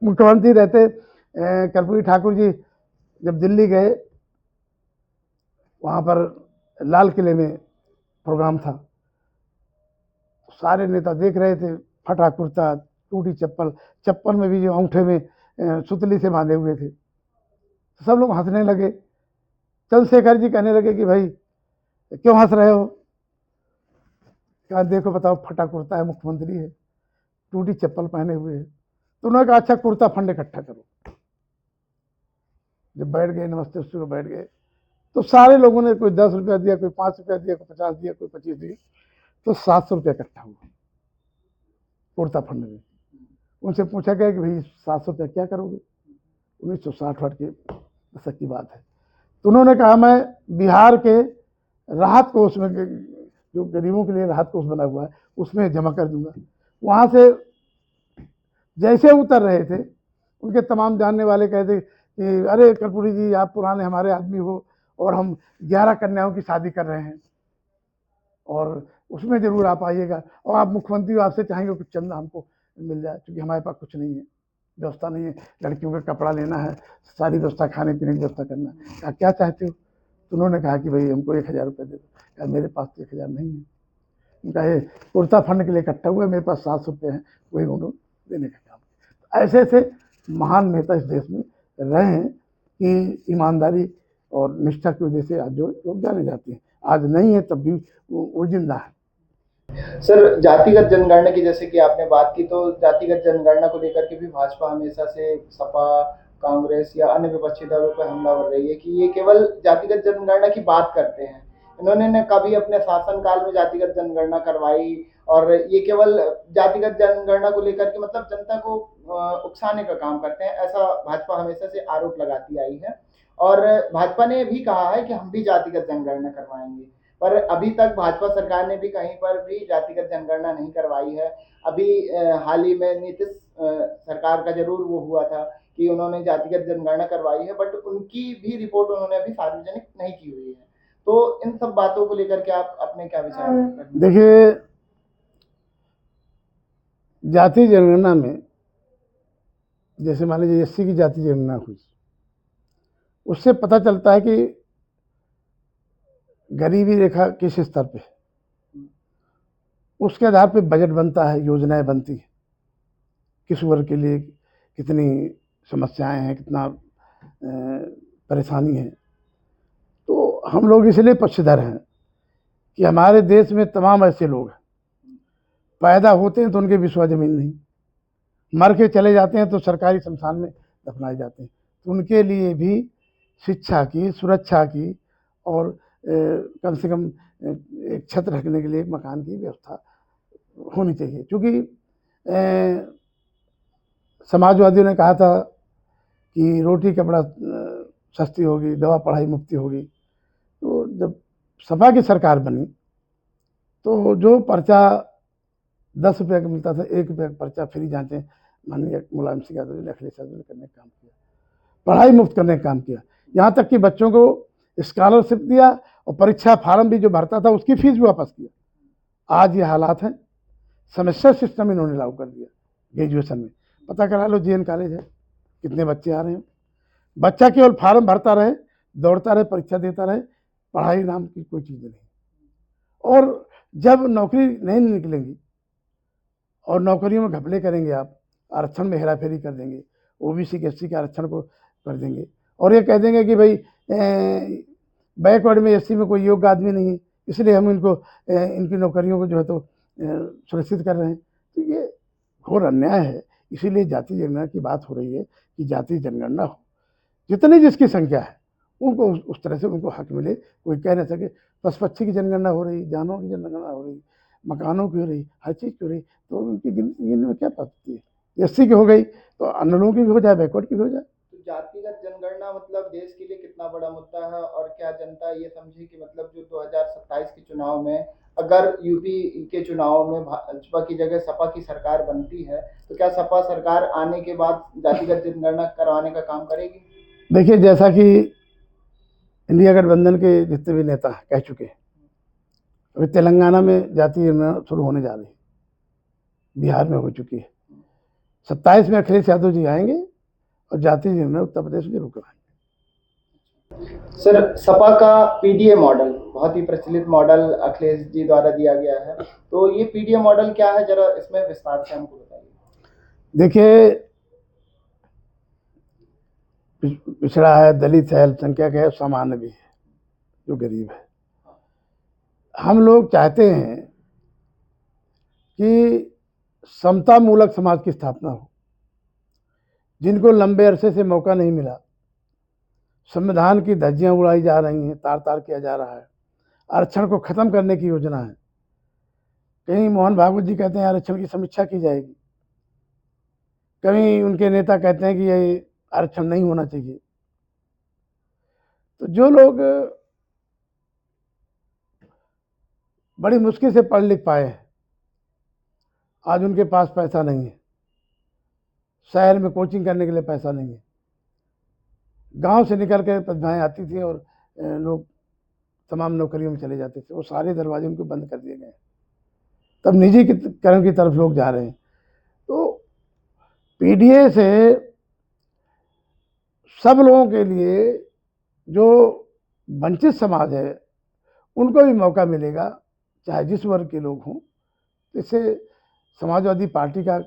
मुख्यमंत्री रहते कर्पूरी ठाकुर जी जब दिल्ली गए, वहाँ पर लाल किले में प्रोग्राम था, सारे नेता देख रहे थे, फटा कुर्ता, टूटी चप्पल, चप्पल में भी जो अंगूठे में सुतली से बांधे हुए थे। सब लोग हंसने लगे। चंद्रशेखर जी कहने लगे कि भाई क्यों हंस रहे हो? कहा, देखो बताओ, फटा कुर्ता है, मुख्यमंत्री है, टूटी चप्पल पहने हुए है। तो उन्होंने कहा, अच्छा कुर्ता फंड इकट्ठा करो। जब बैठ गए, नमस्ते उसको बैठ गए, तो सारे लोगों ने कोई 10 रुपया दिया, कोई 5 रुपया दिया, कोई 50 दिया, कोई 25 दिया, तो 700 रुपया इकट्ठा हुआ कुर्ता फंड में। उनसे पूछा गया कि भाई 700 रुपया क्या करोगे? 1960 के दशक की बात है। तो उन्होंने कहा, मैं बिहार के राहत कोष में, जो गरीबों के लिए राहत कोष बना हुआ है, उसमें जमा कर दूंगा। वहाँ से जैसे उतर रहे थे, उनके तमाम जानने वाले कहते कि अरे कर्पूरी जी, आप पुराने हमारे आदमी हो, और हम 11 कन्याओं की शादी कर रहे हैं, और उसमें जरूर आप आइएगा, और आप मुख्यमंत्री हो, आपसे चाहेंगे कुछ चंदा हमको मिल जाए, क्योंकि हमारे पास कुछ नहीं है, व्यवस्था नहीं है, लड़कियों का कपड़ा लेना है, सारी व्यवस्था, खाने पीने की व्यवस्था करना है। कहा, क्या चाहते हो? तो उन्होंने कहा कि भाई हमको 1000 रुपये दे दो। कहा, मेरे पास तो 1000 नहीं है। उनका ये कुर्ता फंड के लिए इकट्ठा हुआ, मेरे पास 700 रुपये हैं, वही उन्होंने देने का काम। ऐसे ऐसे महान नेता इस देश में रहे हैं कि ईमानदारी और निष्ठा की वजह से आज जो लोग जाने जाते हैं, आज नहीं है तब भी वो जिंदा है। सर, जातिगत जनगणना की जैसे कि आपने बात की, तो जातिगत जनगणना को लेकर के भी भाजपा हमेशा से सपा, कांग्रेस या अन्य विपक्षी दलों पर हमलावर रही है कि ये केवल जातिगत जनगणना की बात करते हैं। इन्होंने न कभी अपने शासनकाल में जातिगत जनगणना करवाई, और ये केवल जातिगत जनगणना को लेकर के मतलब जनता को उकसाने का काम करते हैं, ऐसा भाजपा हमेशा से आरोप लगाती आई है। और भाजपा ने भी कहा है कि हम भी जातिगत जनगणना करवाएंगे। पर अभी तक भाजपा सरकार ने भी कहीं पर भी जातिगत जनगणना नहीं करवाई है। अभी हाल ही में नीतीश सरकार का जरूर वो हुआ था कि उन्होंने जातिगत जनगणना करवाई है, बट उनकी भी रिपोर्ट उन्होंने अभी सार्वजनिक नहीं की हुई है। तो इन सब बातों को लेकर के आप अपने क्या विचार रखते हैं? देखिए, जाति जनगणना में जैसे मान लीजिए एससी की जाति जनगणना हुई, उससे पता चलता है कि गरीबी रेखा किस स्तर पे है। उसके आधार पे बजट बनता है, योजनाएं बनती है, किस वर्ग के लिए कितनी समस्याएं हैं, कितना परेशानी है। तो हम लोग इसलिए पक्षधर हैं कि हमारे देश में तमाम ऐसे लोग हैं, पैदा होते हैं तो उनके विश्वा जमीन नहीं, मर के चले जाते हैं तो सरकारी शमशान में दफनाए जाते हैं। तो उनके लिए भी शिक्षा की, सुरक्षा की और कम से कम एक छत रखने के लिए एक मकान की व्यवस्था होनी चाहिए। क्योंकि समाजवादियों ने कहा था कि रोटी कपड़ा सस्ती होगी, दवा पढ़ाई मुफ्ती होगी। तो जब सपा की सरकार बनी तो जो पर्चा 10 रुपये का मिलता था, 1 रुपये का पर्चा फ्री जांचें माननीय मुलायम सिंह यादव ने, अखिलेश यादव ने करने का काम किया, पढ़ाई मुफ्त करने का काम किया। यहाँ तक कि बच्चों को स्कॉलरशिप दिया और परीक्षा फार्म भी जो भरता था उसकी फीस भी वापस किया। आज ये हालात हैं। सेमेस्टर सिस्टम इन्होंने लागू कर दिया ग्रेजुएशन में। पता करा लो JN कॉलेज है, कितने बच्चे आ रहे हैं। बच्चा केवल फार्म भरता रहे, दौड़ता रहे, परीक्षा देता रहे, पढ़ाई नाम की कोई चीज़ नहीं। और जब नौकरी नहीं निकलेंगी और नौकरियों में घपले करेंगे, आप आरक्षण में हेराफेरी कर देंगे, OBC के SC के आरक्षण को कर देंगे और ये कह देंगे कि भाई बैकवर्ड में SC में कोई योग्य आदमी नहीं है, इसलिए हम इनको इनकी नौकरियों को जो है तो सुरक्षित कर रहे हैं। तो ये घोर अन्याय है। इसीलिए जाति जनगणना की बात हो रही है कि जाति जनगणना हो, जितनी जिसकी संख्या है उनको उस तरह से उनको हक मिले। कोई कह नहीं सके पशु पक्षी की जनगणना हो रही, जानवरों की जनगणना हो रही, मकानों की हो रही, हर चीज़ की हो रही, तो उनकी गिनती में क्या पाती है। SC की हो गई तो अन्य लोगों की भी हो जाए, बैकवर्ड की भी हो जाए। तो जातिगत जनगणना मतलब देश के लिए कितना बड़ा मुद्दा है, और क्या जनता ये समझे कि मतलब जो 2027 के चुनाव में अगर यूपी के चुनाव में भाजपा की जगह सपा की सरकार बनती है तो क्या सपा सरकार आने के बाद जातिगत जनगणना करवाने का काम करेगी? देखिए, जैसा कि इंडिया गठबंधन के जितने भी नेता कह चुके हैं, अभी तेलंगाना में जाति जनगणना शुरू होने जा रही है, बिहार में हो चुकी है, 27 में अखिलेश यादव जी आएंगे और जाति जनगणना उत्तर प्रदेश में जरूर कराएंगे। सर, सपा का PDA मॉडल बहुत ही प्रचलित मॉडल अखिलेश जी द्वारा दिया गया है, तो ये PDA मॉडल क्या है, जरा इसमें विस्तार से हमको बताइए। देखिए, पिछड़ा है, दलित है, अल्पसंख्यक है, सामान्य भी है, जो गरीब है। हम लोग चाहते हैं कि समता मूलक समाज की स्थापना हो। जिनको लंबे अरसे से मौका नहीं मिला, संविधान की धज्जियां उड़ाई जा रही हैं, तार तार किया जा रहा है, आरक्षण को खत्म करने की योजना है। कहीं मोहन भागवत जी कहते हैं आरक्षण की समीक्षा की जाएगी, कहीं उनके नेता कहते हैं कि ये आरक्षण नहीं होना चाहिए। तो जो लोग बड़ी मुश्किल से पढ़ लिख पाए हैं, आज उनके पास पैसा नहीं है, शहर में कोचिंग करने के लिए पैसा नहीं है, गांव से निकल कर प्रतिभाएं आती थी और लोग तमाम नौकरियों में चले जाते थे, वो सारे दरवाजे उनको बंद कर दिए गए। तब निजीकरण की तरफ लोग जा रहे हैं। तो PDA से सब लोगों के लिए, जो वंचित समाज है उनको भी मौका मिलेगा, चाहे जिस वर्ग के लोग हों। इससे समाजवादी पार्टी का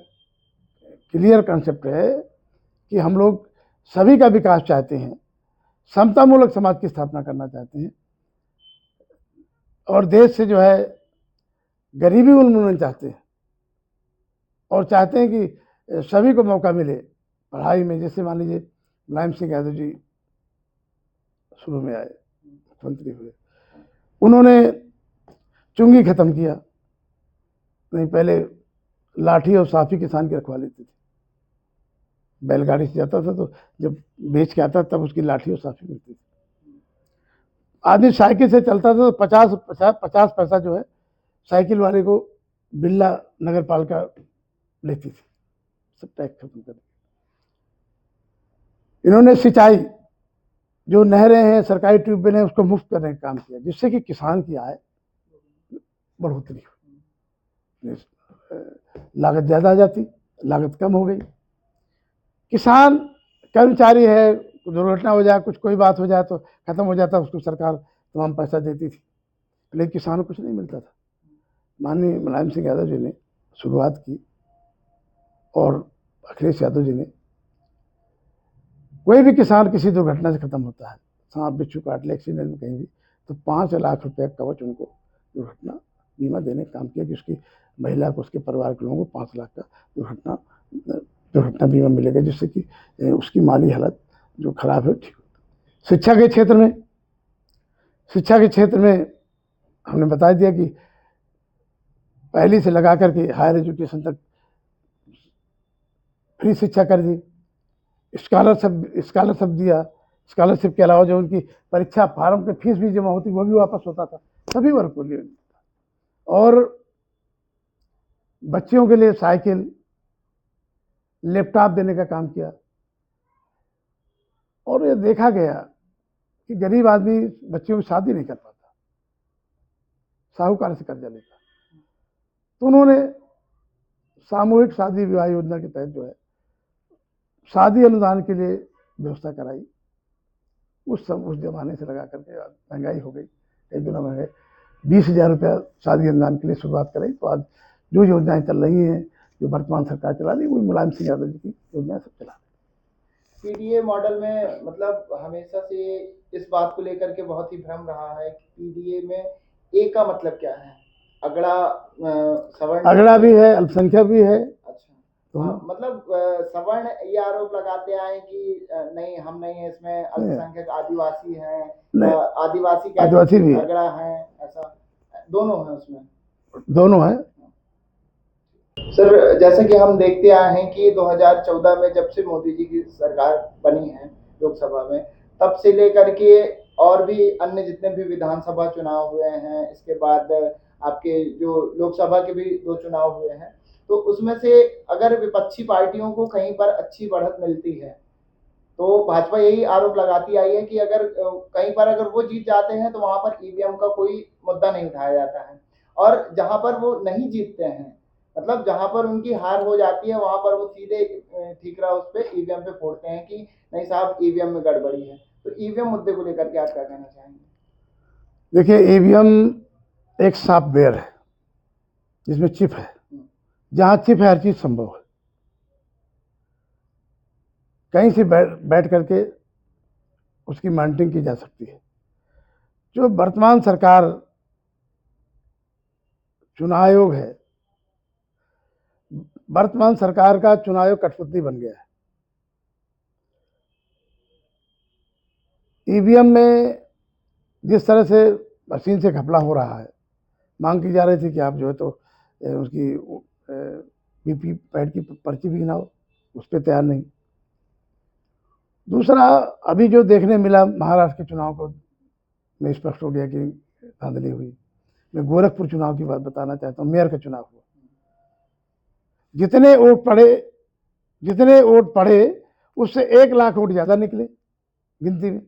क्लियर कंसेप्ट है कि हम लोग सभी का विकास चाहते हैं, समतामूलक समाज की स्थापना करना चाहते हैं और देश से जो है गरीबी उन्मूलन चाहते हैं, और चाहते हैं कि सभी को मौका मिले पढ़ाई में। जैसे मान लीजिए मुलायम सिंह यादव जी शुरू में आए, मुख्यमंत्री हुए, उन्होंने चुंगी खत्म किया। नहीं, पहले लाठी और साफी किसान की रखवा लेते थे, बैलगाड़ी से जाता था तो जब बेच के आता तब उसकी लाठी और साफी मिलती थी। आदमी साइकिल से चलता था तो 50 पैसा जो है साइकिल वाले को बिरला नगर पालिका लेती थी। सब टैक्स खत्म कर दिया। इन्होंने सिंचाई, जो नहरें हैं, सरकारी ट्यूबवेल हैं, उसको मुफ्त करने का काम किया, जिससे कि किसान की आय बढ़ोतरी हुई। लागत ज़्यादा आ जाती, लागत कम हो गई। किसान कर्मचारी है, दुर्घटना हो जाए, कुछ कोई बात हो जाए तो खत्म हो जाता, उसको सरकार तमाम पैसा देती थी, लेकिन किसानों को कुछ नहीं मिलता था। माननीय मुलायम सिंह यादव जी ने शुरुआत की और अखिलेश यादव जी ने, कोई भी किसान किसी दुर्घटना से खत्म होता है, सांप बिच्छू काट ले, एक्सीडेंट में कहीं भी, तो 5 लाख रुपये कवच उनको दुर्घटना बीमा देने का काम किया कि उसकी महिला को, उसके परिवार के लोगों को 5 लाख का दुर्घटना बीमा मिलेगा, जिससे कि उसकी माली हालत जो खराब है ठीक हो। शिक्षा के क्षेत्र में हमने बता दिया कि पहली से लगा करके हायर एजुकेशन तक फ्री शिक्षा कर दी। स्कॉलरशिप दिया। स्कॉलरशिप के अलावा जो उनकी परीक्षा फार्म पे फीस भी जमा होती वो भी वापस होता था, सभी वर्ग को लिए। और बच्चियों के लिए साइकिल, लैपटॉप देने का काम किया। और ये देखा गया कि गरीब आदमी बच्चियों की शादी नहीं कर पाता, साहूकार से कर्जा लेता, तो उन्होंने सामूहिक शादी विवाह योजना के तहत जो है शादी अनुदान के लिए व्यवस्था कराई। उस जमाने से लगा करके महंगाई हो गई, एक गुना महंगाई। 20,000 रुपया शादी अनुदान के लिए शुरुआत कराई। तो आज जो योजनाएं चल रही हैं, जो वर्तमान सरकार चला रही है, वो मुलायम सिंह यादव जी की योजनाएं सब चला रही है। पीडीए मॉडल में मतलब हमेशा से इस बात को लेकर के बहुत ही भ्रम रहा है कि पीडीए में ए का मतलब क्या है? अगड़ा, सवर्ण, अगड़ा भी है, अल्पसंख्यक भी है। अच्छा, मतलब सवर्ण ये आरोप लगाते आए कि नहीं, हम नहीं है इसमें, अल्पसंख्यक आदिवासी हैं, आदिवासी भी अगड़ा है, ऐसा दोनों है उसमें, दोनों है। सर, जैसे कि हम देखते आए हैं कि 2014 में जब से मोदी जी की सरकार बनी है लोकसभा में, तब से लेकर के और भी अन्य जितने भी विधानसभा चुनाव हुए हैं, इसके बाद आपके जो लोकसभा के भी 2 चुनाव हुए हैं, तो उसमें से अगर विपक्षी पार्टियों को कहीं पर अच्छी बढ़त मिलती है, तो भाजपा यही आरोप लगाती आई है कि अगर कहीं पर अगर वो जीत जाते हैं तो वहां पर ईवीएम का कोई मुद्दा नहीं उठाया जाता है, और जहां पर वो नहीं जीतते हैं, मतलब जहां पर उनकी हार हो जाती है, वहां पर वो सीधे ठीकरा उस पर ईवीएम पे फोड़ते हैं कि नहीं साहब, ईवीएम में गड़बड़ी है। तो ईवीएम मुद्दे को लेकर के आप क्या कहना चाहेंगे? देखिए, ईवीएम एक सॉफ्टवेयर है जिसमें चिप है। जहां चिप है हर चीज संभव है। कहीं से बैठ करके उसकी मॉनिटरिंग की जा सकती है। जो वर्तमान सरकार, चुनाव आयोग है, वर्तमान सरकार का चुनाव आयोग कठपुतली बन गया है। ईवीएम में जिस तरह से मशीन से घपला हो रहा है, मांग की जा रही थी कि आप जो है तो उसकी वीपी पैड की पर्ची भी गिनाओ, उस पर तैयार नहीं। दूसरा, अभी जो देखने मिला महाराष्ट्र के चुनाव को में स्पष्ट हो गया कि धांधली हुई। मैं गोरखपुर चुनाव की बात बताना चाहता हूँ। मेयर का चुनाव हुआ, जितने वोट पड़े उससे 1 लाख वोट ज्यादा निकले गिनती में,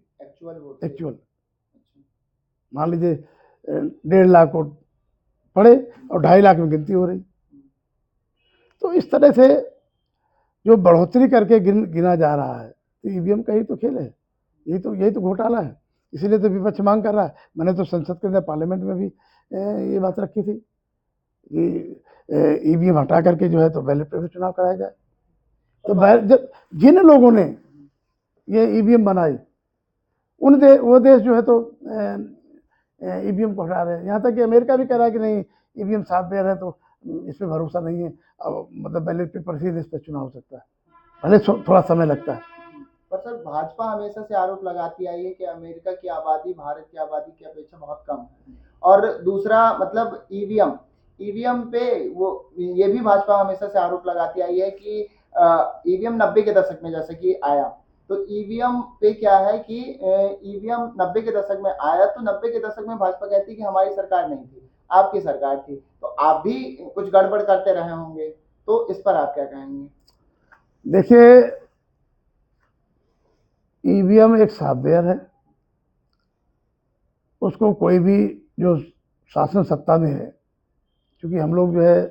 एक्चुअल। मान लीजिए 1.5 लाख वोट पड़े और 2.5 लाख में गिनती हो रही। तो इस तरह से जो बढ़ोतरी करके गिना जा रहा है, तो ईवीएम का ही तो खेल है, यही तो घोटाला है। इसीलिए तो विपक्ष मांग कर रहा है। मैंने तो संसद के अंदर, पार्लियामेंट में भी ये बात रखी थी कि ईवीएम हटा करके जो है तो बैलेट पेपर चुनाव कराया जाए। तो जब जिन लोगों ने ये ईवीएम बनाई, वो देश जो है तो ईवीएम को हटा रहे हैं। यहाँ तक कि अमेरिका भी कह रहा है कि नहीं, ईवीएम सॉफ्टवेयर है तो इस पर भरोसा नहीं है, अब मतलब बैलेट पेपर से इस पर चुनाव हो सकता है, भले थोड़ा समय लगता है। पर सर, भाजपा हमेशा से आरोप लगाती आई है कि अमेरिका की आबादी भारत की आबादी की अपेक्षा बहुत कम है। और दूसरा, मतलब ईवीएम पे वो ये भी भाजपा हमेशा से आरोप लगाती आई है कि ईवीएम 90 के दशक में जैसे कि आया, तो ईवीएम पे क्या है कि ईवीएम 90 के दशक में आया, तो 90 के दशक में भाजपा कहती कि हमारी सरकार नहीं थी, आपकी सरकार थी, तो आप भी कुछ गड़बड़ करते रहे होंगे, तो इस पर आप क्या कहेंगे? देखिए, ईवीएम एक सॉफ्टवेयर है, उसको कोई भी जो शासन सत्ता में है, क्योंकि हम लोग जो है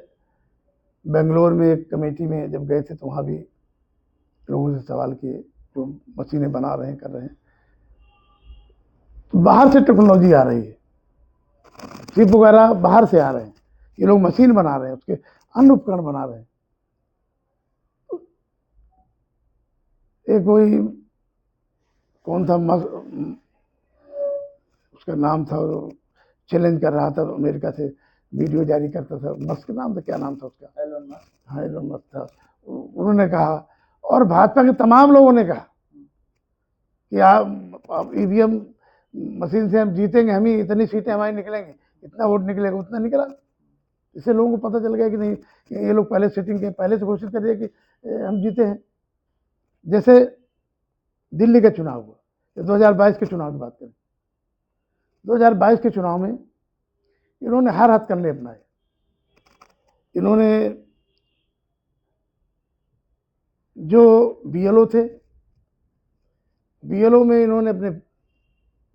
बेंगलोर में एक कमेटी में जब गए थे तो वहाँ भी लोगों से सवाल किए, जो मशीनें बना रहे हैं कर रहे हैं, तो बाहर से टेक्नोलॉजी आ रही है, चिप वगैरह बाहर से आ रहे हैं, ये लोग मशीन बना रहे हैं, उसके अन्य उपकरण बना रहे हैं। एक कोई कौन था उसका नाम था, चैलेंज कर रहा था अमेरिका से, वीडियो जारी करता था, मस्क नाम था, क्या नाम था उसका, एलोन मस्क। हाँ एलोन मस्क था। उन्होंने कहा और भाजपा के तमाम लोगों ने कहा कि आप ईवीएम मशीन से हम जीतेंगे, हम ही इतनी सीटें हमारी निकलेंगी, इतना वोट निकलेगा, उतना निकला। इससे लोगों को पता चल गया कि नहीं, ये लोग पहले सेटिंग के पहले से घोषित कर दिए कि हम जीते हैं। जैसे दिल्ली का चुनाव हुआ, 2022 के चुनाव की बात करें, 2022 के चुनाव में इन्होंने हर हथकंडे अपनाए। इन्होंने जो बीएलओ थे, बीएलओ में इन्होंने अपने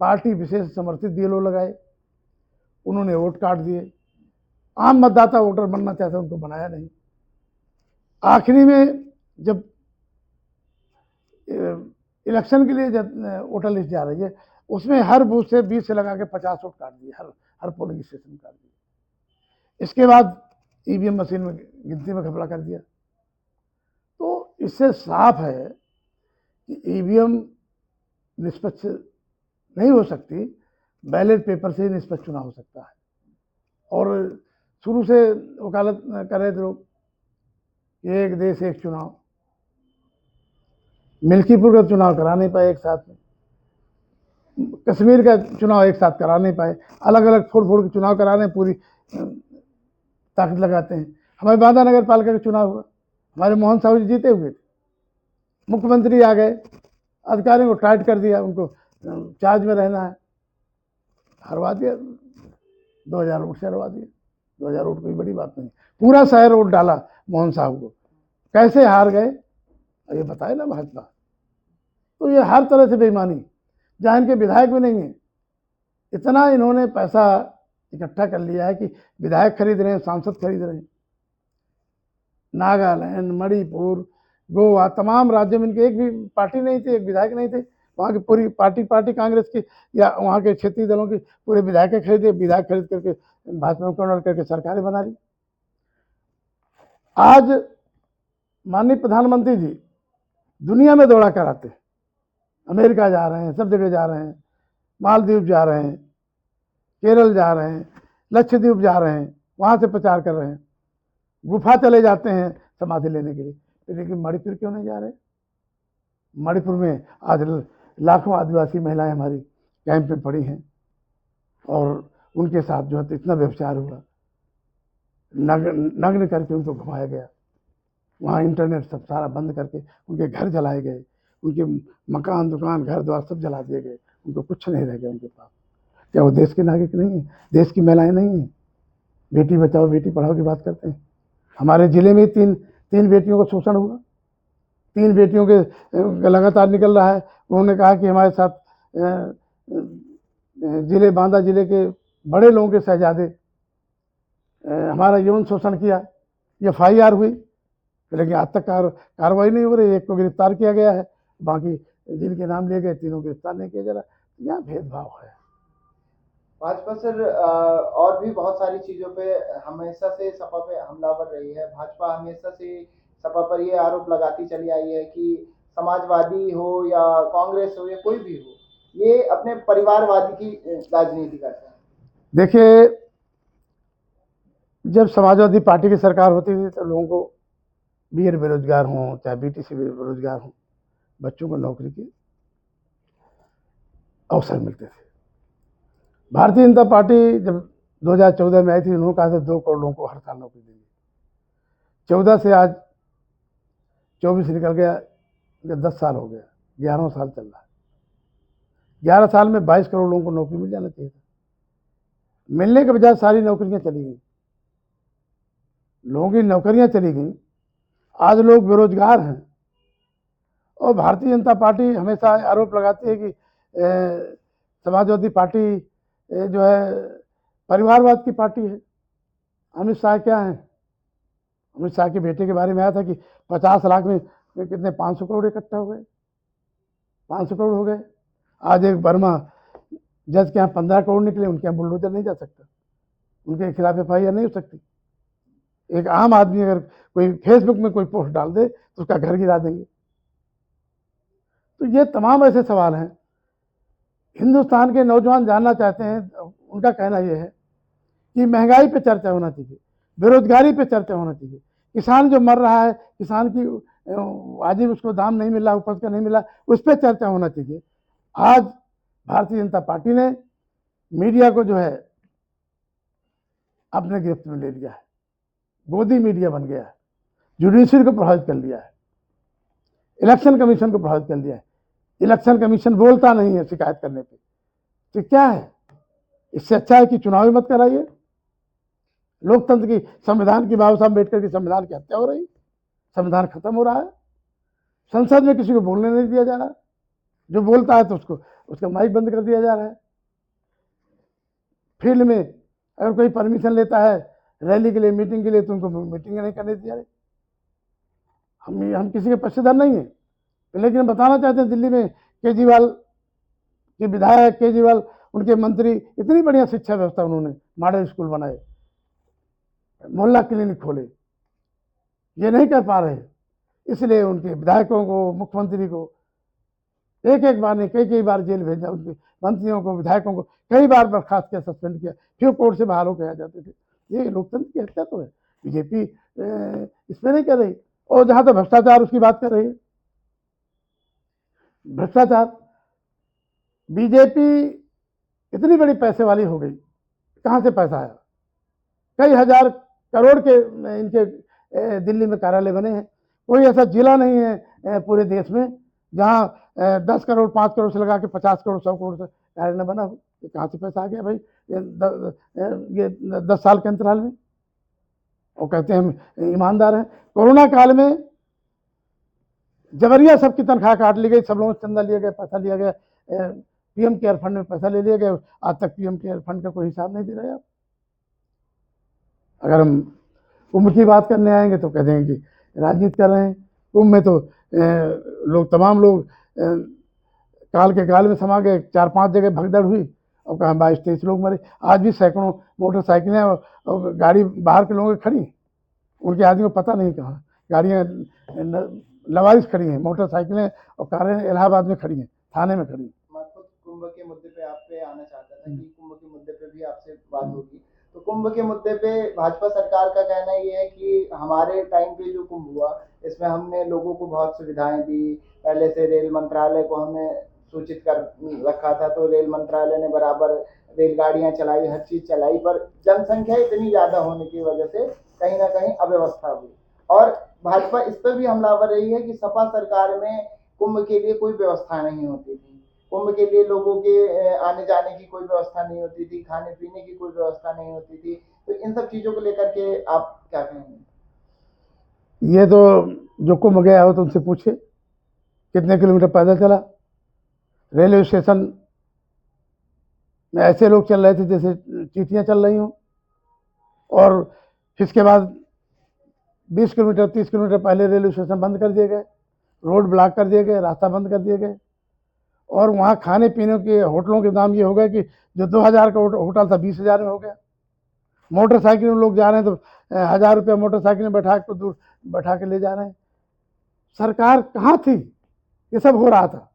पार्टी विशेष समर्थित बीएलओ लगाए, उन्होंने वोट काट दिए। आम मतदाता वोटर बनना चाहता उनको बनाया नहीं। आखिरी में जब इलेक्शन के लिए जब वोटर लिस्ट जा रही है, उसमें हर बूथ से 20 से लगा के 50 वोट काट दिए, हर पोलिंग स्टेशन काट दिए। इसके बाद ईवीएम मशीन में गिनती में घपला कर दिया। तो इससे साफ है कि ईवीएम निष्पक्ष नहीं हो सकती, बैलेट पेपर से ही निष्पक्ष चुनाव हो सकता है। और शुरू से वकालत कर रहे थे लोग, एक देश एक चुनाव, मिल्कीपुर का चुनाव करा नहीं पाए एक साथ में, कश्मीर का चुनाव एक साथ करा नहीं पाए, अलग अलग फोड़ फोड़ के चुनाव कराने पूरी ताकत लगाते हैं। हमारे बांदा नगर पालिका का चुनाव हुआ, हमारे मोहन साहू जी जीते हुए थे, मुख्यमंत्री आ गए, अधिकारियों को टाइट कर दिया, उनको चार्ज में रहना है, हरवा दिया, 2000 वोट से हरवा दिया। 2000 वोट कोई बड़ी बात नहीं, पूरा शहर वोट डाला मोहन साहब को, कैसे हार गए ये बताए ना भाजपा। तो ये हर तरह से बेईमानी, जहाँ इनके विधायक भी नहीं है, इतना इन्होंने पैसा इकट्ठा कर लिया है कि विधायक खरीद रहे हैं, सांसद खरीद रहे हैं। नागालैंड, मणिपुर, गोवा, तमाम राज्यों में इनके एक भी पार्टी नहीं थी, एक विधायक नहीं थे, वहाँ की पूरी पार्टी कांग्रेस की या वहाँ के क्षेत्रीय दलों की पूरे विधायक खरीदे, विधायक खरीद करके भाजपा में कन्वर्ट करके सरकारें बना ली। आज माननीय प्रधानमंत्री जी दुनिया में दौड़ा कर आते हैं, अमेरिका जा रहे हैं, सब जगह जा रहे हैं, मालदीव जा रहे हैं, केरल जा रहे हैं, लक्षद्वीप जा रहे हैं, वहाँ से प्रचार कर रहे हैं, गुफा चले जाते हैं समाधि लेने के लिए। लेकिन मणिपुर क्यों नहीं जा रहे? मणिपुर में आज लाखों आदिवासी महिलाएं हमारी कैंप में पड़ी हैं और उनके साथ जो है इतना व्यभिचार हुआ, नग्न करके उनको घुमाया गया, वहाँ इंटरनेट सब सारा बंद करके उनके घर जलाए गए, उनके मकान दुकान घर द्वार सब जला दिए गए, उनको कुछ नहीं रह गया उनके पास। क्या वो देश के नागरिक नहीं है? देश की महिलाएं नहीं हैं? बेटी बचाओ बेटी पढ़ाओ की बात करते हैं। हमारे जिले में तीन बेटियों का शोषण हुआ, 3 बेटियों के लगातार निकल रहा है। उन्होंने कहा कि हमारे साथ बांदा जिले के बड़े लोगों के शहजादे हमारा यौन शोषण किया, FIR हुई, लेकिन आज तक कार्रवाई नहीं हो रही। एक को गिरफ्तार किया गया है, बाकी जिनके नाम लिए गए तीनों गिरफ्तार नहीं किया जा रहा। यहाँ भेदभाव है। भाजपा सर और भी बहुत सारी चीजों पे हमेशा से सपा पे हमलावर रही है। भाजपा हमेशा से सपा पर ये आरोप लगाती चली आई है कि समाजवादी हो या कांग्रेस हो या कोई भी हो, ये अपने परिवारवादी की राजनीति करते हैं। देखिए, जब समाजवादी पार्टी की सरकार होती थी तो लोगों को बीएड बेरोजगार हों, चाहे BTC बेरोजगार हों, बच्चों को नौकरी के अवसर मिलते थे। भारतीय जनता पार्टी जब 2014 में आई थी, उन्होंने कहा था 2 करोड़ लोगों को हर साल नौकरी देंगे। 14 से आज 24 निकल गया, 10 साल हो गया, 11 साल चल रहा है। 11 साल में 22 करोड़ लोगों को नौकरी मिल जाना चाहिए था। मिलने के बजाय सारी नौकरियां चली गई, लोगों की नौकरियां चली गई। आज लोग बेरोजगार हैं। और भारतीय जनता पार्टी हमेशा आरोप लगाती है कि समाजवादी पार्टी जो है परिवारवाद की पार्टी है। अमित शाह क्या है? अमित शाह के बेटे के बारे में आया था कि 50 लाख में कितने 500 करोड़ इकट्ठा हो गए, 500 करोड़ हो गए। आज एक वर्मा जज के यहाँ 15 करोड़ निकले, उनके यहाँ बुलडोजर नहीं जा सकता, उनके खिलाफ FIR नहीं हो सकती। एक आम आदमी अगर कोई फेसबुक में कोई पोस्ट डाल दे तो उसका घर गिरा देंगे। तो ये तमाम ऐसे सवाल हैं। हिंदुस्तान के नौजवान जानना चाहते हैं, उनका कहना यह है कि महंगाई पे चर्चा होना चाहिए, बेरोजगारी पे चर्चा होना चाहिए, किसान जो मर रहा है, किसान की वाजिब उसको दाम नहीं मिला, उपज का नहीं मिला, उस पर चर्चा होना चाहिए। आज भारतीय जनता पार्टी ने मीडिया को जो है अपने गिरफ्त में ले लिया है, गोदी मीडिया बन गया है, जुडिशरी को प्रभावित कर लिया है, इलेक्शन कमीशन को प्रभावित कर लिया है। इलेक्शन कमीशन बोलता नहीं है शिकायत करने पे, तो क्या है? इससे अच्छा है कि चुनाव ही मत कराइए। लोकतंत्र की, संविधान की, बाबा साहब अम्बेडकर की संविधान की हत्या हो रही, संविधान खत्म हो रहा है, संसद में किसी को बोलने नहीं दिया जा रहा, जो बोलता है तो उसका माइक बंद कर दिया जा रहा है। फील्ड में अगर कोई परमिशन लेता है रैली के लिए, मीटिंग के लिए, तो उनको मीटिंग नहीं करने दी जा रही। हम किसी के पक्षधर नहीं है, लेकिन बताना चाहते हैं दिल्ली में केजरीवाल के विधायक, केजरीवाल उनके मंत्री, इतनी बढ़िया शिक्षा व्यवस्था उन्होंने, मॉडल स्कूल बनाए, मोहल्ला क्लिनिक खोले, ये नहीं कर पा रहे। इसलिए उनके विधायकों को, मुख्यमंत्री को एक बार नहीं, कई बार जेल भेजा, उनके मंत्रियों को, विधायकों को कई बार बर्खास्त किया, सस्पेंड किया, फिर कोर्ट से बहाल होकर आ जाते थे। ये लोकतंत्र की हत्या तो है। बीजेपी इसमें नहीं कर रही। और जहां तक भ्रष्टाचार उसकी बात कर रही है, भ्रष्टाचार, बीजेपी इतनी बड़ी पैसे वाली हो गई, कहां से पैसा आया? कई हजार करोड़ के इनके दिल्ली में कार्यालय बने हैं। कोई ऐसा जिला नहीं है पूरे देश में जहां 10 करोड़ 5 करोड़ से लगा के 50 करोड़ 100 करोड़ से कार्यालय बना हो। कहाँ से पैसा आ गया भाई? ये 10 साल के अंतराल में। वो कहते हैं हम ईमानदार हैं। कोरोना काल में जबरिया सबकी तनख्वाह काट ली गई, सब लोगों से चंदा लिया गया, पैसा लिया गया, PM केयर फंड में पैसा ले लिया गया। आज तक PM केयर फंड का कोई हिसाब नहीं दे रहे आप। अगर हम कुंभ की बात करने आएंगे तो कह देंगे कि राजनीति कर रहे हैं। कुंभ में तो तमाम लोग काल के काल में समा गए, 4-5 जगह भगदड़ हुई और कहा 22-23 लोग मरे। आज भी सैकड़ों मोटरसाइकिलें और गाड़ी बाहर के लोगों की खड़ी, उनके आदमी को पता नहीं कहाँ। गाड़ियाँ लवारिस खड़ी हैं, मोटरसाइकिलें और कारें इलाहाबाद में खड़ी हैं, थाने में खड़ी हैं। मैं खुद कुंभ के मुद्दे पे आप पे आना चाहता था कि कुंभ के मुद्दे पे भी आपसे बात होगी। तो कुंभ के मुद्दे पे भाजपा सरकार का कहना ये है कि हमारे टाइम पे जो कुंभ हुआ, इसमें हमने लोगों को बहुत सुविधाएं दी। पहले से रेल मंत्रालय को हमने सूचित कर रखा था, तो रेल मंत्रालय ने बराबर रेलगाड़ियां चलाई, हर चीज चलाई, पर जनसंख्या इतनी ज्यादा होने की वजह से कहीं ना कहीं अव्यवस्था हुई। और भाजपा इस पर भी हमलावर रही है कि सपा सरकार में कुंभ के लिए कोई व्यवस्था नहीं होती थी, कुंभ के लिए लोगों के आने जाने की कोई व्यवस्था नहीं होती थी, खाने पीने की कोई व्यवस्था नहीं होती थी। तो इन सब चीजों को लेकर के आप क्या कहेंगे? ये तो जो कुंभ गया हो तो उनसे पूछे कितने किलोमीटर पैदल चला। रेलवे स्टेशन में ऐसे लोग चल रहे थे जैसे चींटियां चल रही हों। और इसके बाद 20 किलोमीटर 30 किलोमीटर पहले रेलवे स्टेशन बंद कर दिए गए, रोड ब्लॉक कर दिए गए, रास्ता बंद कर दिए गए। और वहाँ खाने पीने के होटलों के दाम ये हो गए कि जो 2000 का होटल था 20,000 में हो गया। मोटरसाइकिल में लोग जा रहे हैं तो 1000 रुपया मोटरसाइकिल में बैठा के ले जा रहे हैं। सरकार कहाँ थी? ये सब हो रहा था।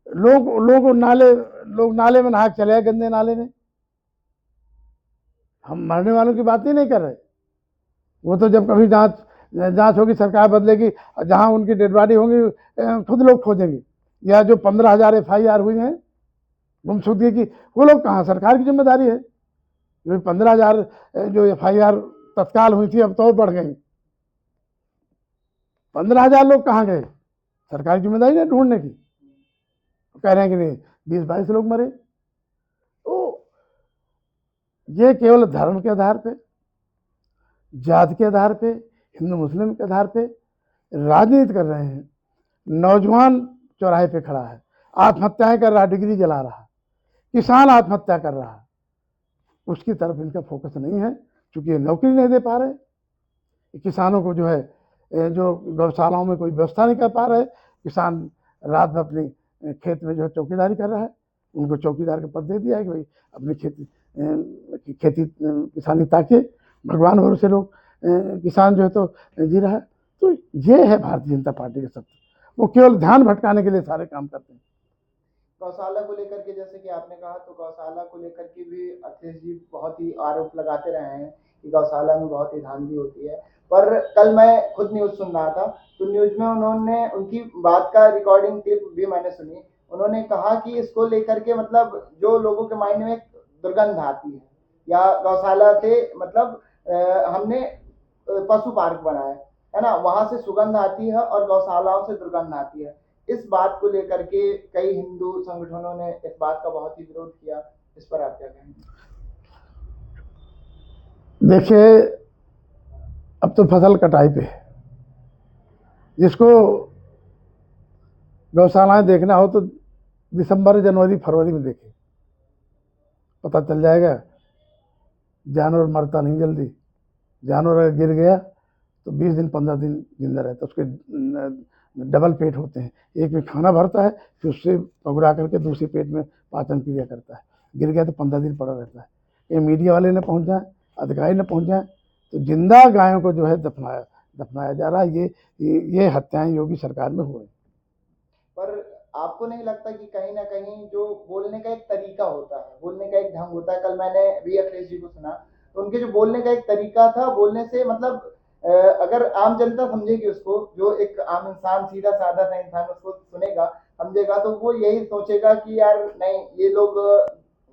लोग नाले में नहा चले गए, गंदे नाले में। हम मरने वालों की बात ही नहीं कर रहे। वो तो जब कभी जांच होगी, सरकार बदलेगी, जहां उनकी डेड बॉडी होंगी खुद लोग खोजेंगे। या जो 15,000 FIR हुई हैं गुमशुदगी की, वो लोग कहाँ? सरकार की जिम्मेदारी है। जो 15,000 जो FIR तत्काल हुई थी अब तो और बढ़ गई। 15,000 लोग कहाँ गए? सरकार की जिम्मेदारी है ढूंढने की। कह रहे हैं कि नहीं 20-22 लोग मरे। तो ये केवल धर्म के आधार पे, जाति के आधार पे, हिंदू मुस्लिम के आधार पे राजनीति कर रहे हैं। नौजवान चौराहे पे खड़ा है, आत्महत्याएं कर रहा, डिग्री जला रहा, किसान आत्महत्या कर रहा, उसकी तरफ इनका फोकस नहीं है, क्योंकि ये नौकरी नहीं दे पा रहे। किसानों को जो है, जो गौशालाओं में कोई व्यवस्था नहीं कर पा रहे, किसान रात में अपनी खेत में जो है चौकीदारी कर रहा है, उनको चौकीदार का पद दे दिया है कि भाई अपनी खेती किसानी ताकि भगवान भरोसे लोग किसान जो है तो जी रहा है। तो ये है भारतीय जनता पार्टी का सत्य, वो केवल ध्यान भटकाने के लिए सारे काम करते हैं। गौशाला को लेकर के जैसे कि आपने कहा, तो गौशाला को लेकर के भी अखिलेश जी बहुत ही आरोप लगाते रहे हैं कि गौशाला में बहुत ही धांधली होती है। पर कल मैं खुद न्यूज़ सुन रहा था, तो न्यूज़ में उन्होंने उनकी बात का रिकॉर्डिंग क्लिप भी मैंने सुनी। उन्होंने कहा कि इसको लेकर के मतलब जो लोगों के माइंड में एक दुर्गंध आती है, या गौशाला से मतलब हमने पशु पार्क बनाया है ना, वहां से सुगंध आती है और गौशालाओं से दुर्गंध आती है। इस बात को लेकर के कई हिंदू संगठनों ने इस बात का बहुत ही विरोध किया। इस पर आप क्या कहेंगे? देखिए, अब तो फसल कटाई पे है। जिसको गौशालाएं देखना हो तो दिसंबर, जनवरी, फरवरी में देखे, पता चल जाएगा। जानवर मरता नहीं जल्दी। जानवर अगर गिर गया तो 20 दिन 15 दिन जिंदा रहता है। उसके डबल पेट होते हैं, एक में खाना भरता है, फिर उससे पगुड़ा करके दूसरे पेट में पाचन क्रिया करता है। गिर गया तो 15 दिन पड़ा रहता है। ये मीडिया वाले ने पहुंच जाए, अधिकारी ने पहुंच जाए, तो जिंदा गायों को जो है दफनाया जा रहा है। ये हत्याएं योगी सरकार में हो रही। पर आपको नहीं लगता कि कहीं ना कहीं जो बोलने का एक तरीका होता है, बोलने का एक ढंग होता है? कल मैंने वी अखिलेश जी को सुना, तो उनके जो बोलने का एक तरीका था, बोलने से मतलब अगर आम जनता समझेगी उसको, जो एक आम इंसान, सीधा साधा सा इंसान उसको सुनेगा, समझेगा, तो वो यही सोचेगा कि यार नहीं, ये लोग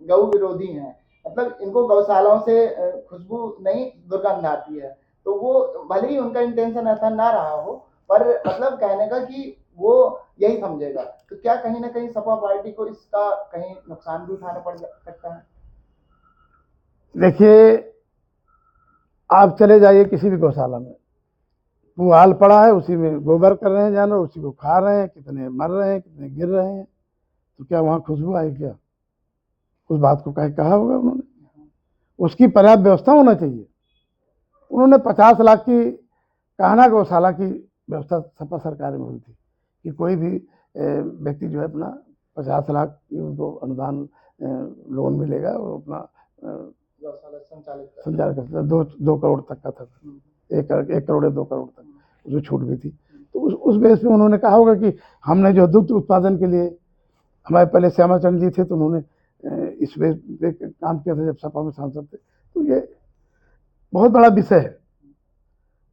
गौ विरोधी हैं, मतलब इनको गौशालाओं से खुशबू नहीं, दुर्गंध आती है। तो वो भले ही उनका इंटेंशन ऐसा ना रहा हो, पर मतलब कहने का कि वो यही समझेगा। तो क्या कहीं ना कहीं सपा पार्टी को इसका कहीं नुकसान भी उठाना पड़ सकता है? देखिए, आप चले जाइए किसी भी गौशाला में, पुआल पड़ा है, उसी में गोबर कर रहे हैं जानवर, उसी को खा रहे हैं, कितने मर रहे हैं, कितने गिर रहे हैं, तो क्या वहाँ खुशबू आई? क्या उस बात को कहा होगा उन्होंने? उसकी पर्याप्त व्यवस्था होना चाहिए। उन्होंने 50 लाख की कान्हा गौशाला की व्यवस्था सपा सरकार में हुई थी कि कोई भी व्यक्ति जो है अपना 50 लाख की उनको अनुदान लोन मिलेगा, और अपना संचालित कर सकता है। 2 करोड़ तक का था, 1 करोड़ या 2 करोड़ तक उसमें छूट भी थी। तो उस बेस पे उन्होंने कहा होगा कि हमने जो दुग्ध उत्पादन के लिए, हमारे पहले श्यामाचरण जी थे, तो उन्होंने इस बेस पे काम किया था जब सपा में सांसद थे। तो ये बहुत बड़ा विषय है।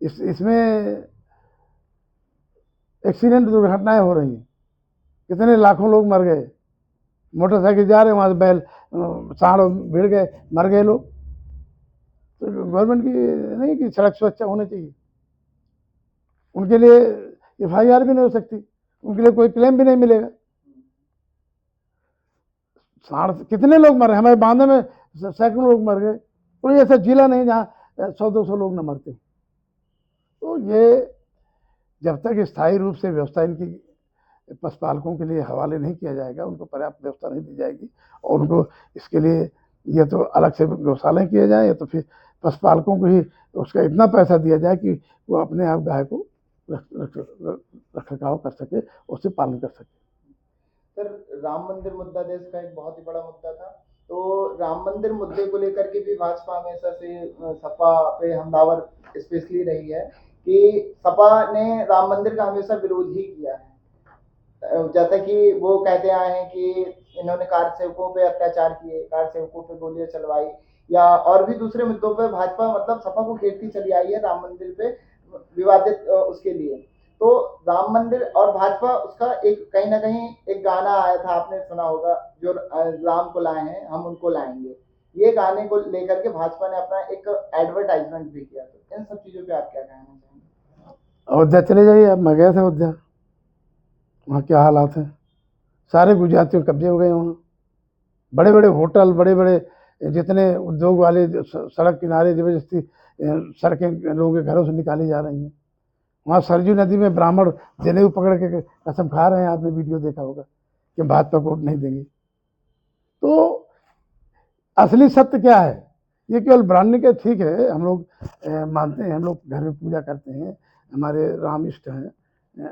इसमें एक्सीडेंट, दुर्घटनाएं हो रही हैं, कितने लाखों लोग मर गए, मोटरसाइकिल जा रहे, वहां से बैल सांड भिड़ गए, मर गए लोग। तो गवर्नमेंट की नहीं कि सड़क सुरक्षा होनी चाहिए, उनके लिए FIR भी नहीं हो सकती, उनके लिए कोई क्लेम भी नहीं मिलेगा। सांड कितने लोग मर रहे, हमारे बांधे में सैकड़ों लोग मर गए, कोई ऐसा जिला नहीं जहाँ 100-200 लोग न मरते। तो ये जब तक स्थायी रूप से व्यवस्था इनकी पशुपालकों के लिए हवाले नहीं किया जाएगा, उनको पर्याप्त व्यवस्था नहीं दी जाएगी, और उनको इसके लिए या तो अलग से गौशालाएं किए जाए, या तो फिर पशुपालकों को ही उसका इतना पैसा दिया जाए कि वो अपने आप गाय को रख रखाव कर सके, उससे पालन कर सके। सर, राम मंदिर मुद्दा देश का एक बहुत ही बड़ा मुद्दा था। तो राम मंदिर मुद्दे को लेकर के भी भाजपा हमेशा से सपा पे हमलावर स्पेशली रही है कि सपा ने राम मंदिर का हमेशा विरोध ही किया है। जैसा कि वो कहते आए हैं कि इन्होंने कार सेवकों पे अत्याचार किए, कार सेवकों पे गोलियां चलवाई, या और भी दूसरे मुद्दों पे भाजपा मतलब सपा को घेरती चली आई है राम मंदिर पे विवादित उसके लिए। तो राम मंदिर और भाजपा, उसका एक कहीं ना कहीं एक गाना आया था, आपने सुना होगा, जो राम को लाए हैं हम उनको लाएंगे, ये गाने को लेकर के भाजपा ने अपना एक एडवर्टाइजमेंट भी किया। तो इन सब चीजों पे आप क्या कहना चाहेंगे? अयोध्या चले जाइए, अब मैं गया था अयोध्या, वहाँ क्या हालात हैं। सारे गुजरातियों के कब्जे हो गए वहाँ। बड़े बड़े होटल, बड़े बड़े जितने उद्योग वाले सड़क किनारे ज़बरदस्ती सड़कें लोगों के घरों से निकाली जा रही हैं। वहाँ सरजू नदी में ब्राह्मण जनेऊ पकड़ के कसम खा रहे हैं, आपने वीडियो देखा होगा, कि भाजपा को वोट नहीं देंगे। तो असली सत्य क्या है? ये केवल ब्राह्मणी के ठीक है, हम लोग मानते हैं, हम लोग घर में पूजा करते हैं, हमारे राम इष्ट हैं,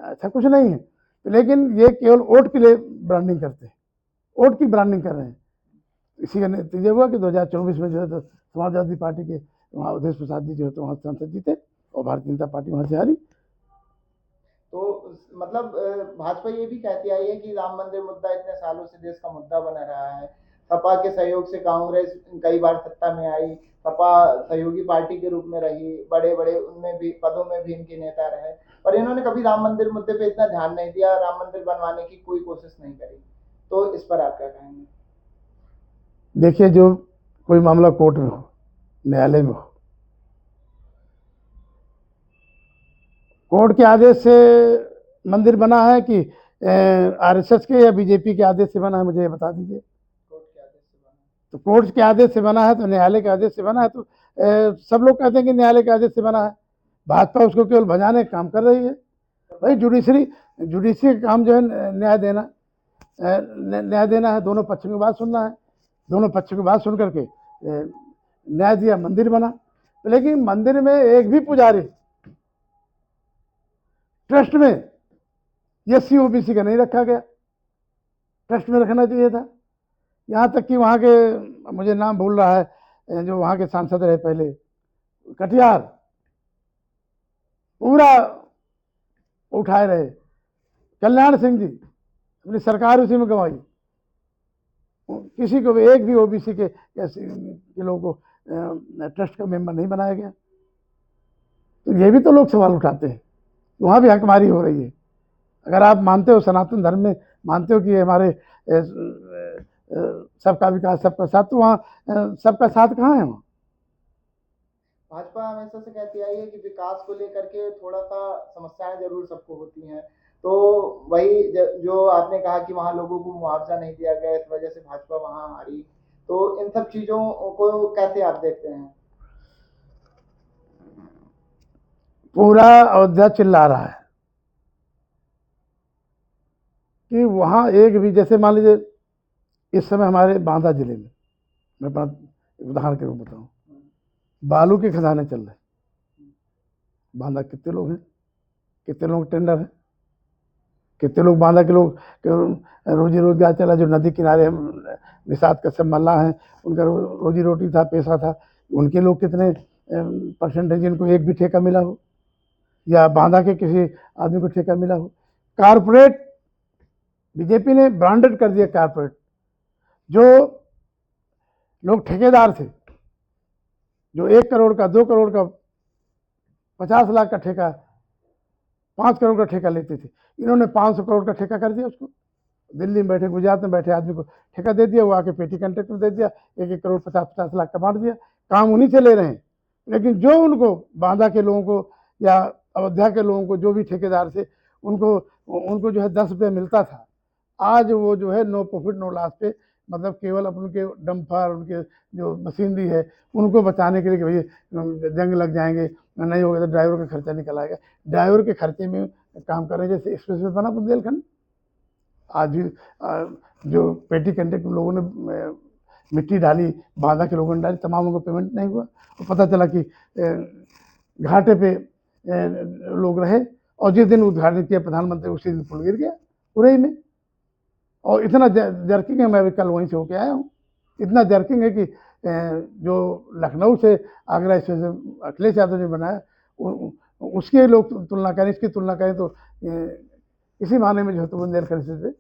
ऐसा कुछ नहीं है, लेकिन ये केवल वोट के लिए ब्रांडिंग करते हैं, वोट की ब्रांडिंग कर रहे हैं। इसी का नतीजा हुआ कि 2024 में जो है तो समाजवादी पार्टी के वहाँ अवधेश प्रसाद जी जो है तो वहाँ सांसद जीते और भारतीय जनता पार्टी वहाँ से हारी। तो मतलब भाजपा ये भी कहती आई है कि राम मंदिर मुद्दा इतने सालों से देश का मुद्दा बना रहा है। सपा के सहयोग से कांग्रेस कई बार सत्ता में आई, सपा सहयोगी पार्टी के रूप में रही, बड़े बड़े उनमें भी पदों में भी इनके नेता रहे, पर इन्होंने कभी राम मंदिर मुद्दे पे इतना ध्यान नहीं दिया, राम मंदिर बनवाने की कोई कोशिश नहीं करी। तो इस पर आप क्या कहेंगे? देखिए, जो कोई मामला कोर्ट में हो, न्यायालय में हो, कोर्ट के आदेश से मंदिर बना है कि आरएसएस के या बीजेपी के आदेश से बना है, मुझे ये बता दीजिए। तो कोर्ट के आदेश से बना है, तो न्यायालय के आदेश से बना है, तो सब लोग कहते हैं कि न्यायालय के आदेश से बना है। भाजपा उसको केवल भजाने का काम कर रही है। भाई जुडिशरी का काम जो है न्याय देना है, दोनों पक्षों की बात सुनना है, दोनों पक्षों की बात सुन करके न्याय दिया, मंदिर बना। लेकिन मंदिर में एक भी पुजारी ट्रस्ट में एससी ओबीसी का नहीं रखा गया, ट्रस्ट में रखना चाहिए था। यहाँ तक कि वहाँ के, मुझे नाम भूल रहा है, जो वहाँ के सांसद रहे पहले, कटियार, पूरा उठाए रहे। कल्याण सिंह जी अपनी सरकार उसी में गंवाई, किसी को भी एक भी ओबीसी के लोगों को ट्रस्ट का मेंबर नहीं बनाया गया। तो ये भी तो लोग सवाल उठाते हैं, वहाँ भी हकमारी हो रही है। अगर आप मानते हो, सनातन धर्म में मानते हो कि हमारे सबका विकास सबका साथ, तो वहाँ सबका साथ कहाँ है? वहाँ भाजपा हमेशा से कहती आई है कि विकास को लेकर के थोड़ा सा समस्याएं जरूर सबको होती हैं। तो वही जो आपने कहा कि वहाँ लोगों को मुआवजा नहीं दिया गया, इस वजह से भाजपा वहाँ हारी, तो इन सब चीजों को कैसे आप देखते हैं? पूरा अयोध्या चिल्ला रहा है कि वहाँ एक भी, जैसे मान लीजिए इस समय हमारे बांदा जिले में, मैं उदाहरण के रूप बताऊँ, बालू के खदाने चल रहे। बांदा कितने लोग हैं, कितने लोग टेंडर हैं, कितने लोग बांदा के लोग रोजी रोजगार चला, जो नदी किनारे निषाद कश्यप मल्ला हैं, उनका रोजी रोटी था, पैसा था, उनके लोग कितने परसेंटेज, जिनको एक भी ठेका मिला हो, या बांदा के किसी आदमी को ठेका मिला हो। कारपोरेट बीजेपी ने ब्रांडेड कर दिया कारपोरेट। जो लोग ठेकेदार थे, जो 1 करोड़ का, 2 करोड़ का, 50 लाख का ठेका, 5 करोड़ का ठेका लेते थे, इन्होंने 500 करोड़ का ठेका कर दिया उसको। दिल्ली में बैठे, गुजरात में बैठे आदमी को ठेका दे दिया, वो आके पेटी कॉन्ट्रैक्ट में दे दिया, 1-1 करोड़ 50-50 लाख का बांट दिया, काम उन्हीं से ले रहे हैं। लेकिन जो उनको बांदा के लोगों को या अयोध्या के लोगों को, जो भी ठेकेदार थे, उनको जो है 10 रुपये मिलता था, आज वो जो है नो प्रॉफिट नो लॉस पे, मतलब केवल उनके डंपर, उनके जो मशीनरी है, उनको बचाने के लिए कि भैया जंग लग जाएंगे, नहीं होगा तो ड्राइवर का खर्चा निकल आएगा। ड्राइवर के खर्चे में काम कर रहे हैं। जैसे एक्सप्रेस वे बना बुंदेलखंड, आज भी जो पेटी कंट्रैक्ट लोगों ने मिट्टी डाली, बांदा के लोगों ने डाली, तमाम लोगों को पेमेंट नहीं हुआ, और पता चला कि घाटे पे लोग रहे, और जिस दिन उद्घाटन किया प्रधानमंत्री, उसी दिन पुल गिर गया उरई में। और इतना जर्किंग है, मैं भी कल वहीं से होके आया हूँ, इतना जर्किंग है कि जो लखनऊ से आगरा स्टेशन अखिलेश यादव ने बनाया, उसके लोग तुलना करें, इसकी तुलना करें, तो इसी माने में जो है तो बुंदेलखंड से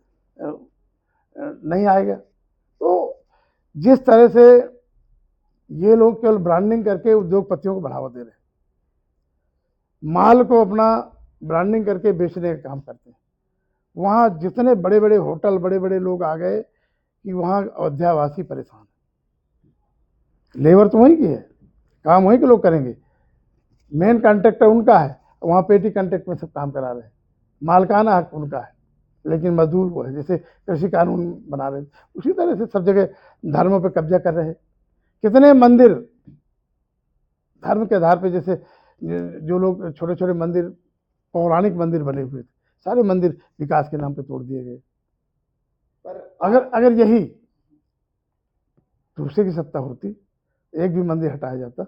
नहीं आएगा। तो जिस तरह से ये लोग केवल ब्रांडिंग करके उद्योगपतियों को बढ़ावा दे रहे हैं, माल को अपना ब्रांडिंग करके बेचने का काम करते हैं, वहाँ जितने बड़े बड़े होटल, बड़े बड़े लोग आ गए कि वहाँ अयोध्यावासी परेशान है। लेबर तो वहीं की है, काम वहीं के लोग करेंगे, मेन कॉन्ट्रैक्टर उनका है, वहाँ पेटी कॉन्ट्रैक्ट में सब काम करा रहे हैं, मालकाना हक उनका है। लेकिन मजदूर वो है। जैसे कृषि कानून बना रहे थे, उसी तरह से सब जगह धर्मों पर कब्जा कर रहे हैं। कितने मंदिर धर्म के आधार पर, जैसे जो लोग छोटे छोटे मंदिर, पौराणिक मंदिर बने हुए थे, सारे मंदिर विकास के नाम पे तोड़ दिए गए। पर अगर अगर यही दूसरे की सत्ता होती, एक भी मंदिर हटाया जाता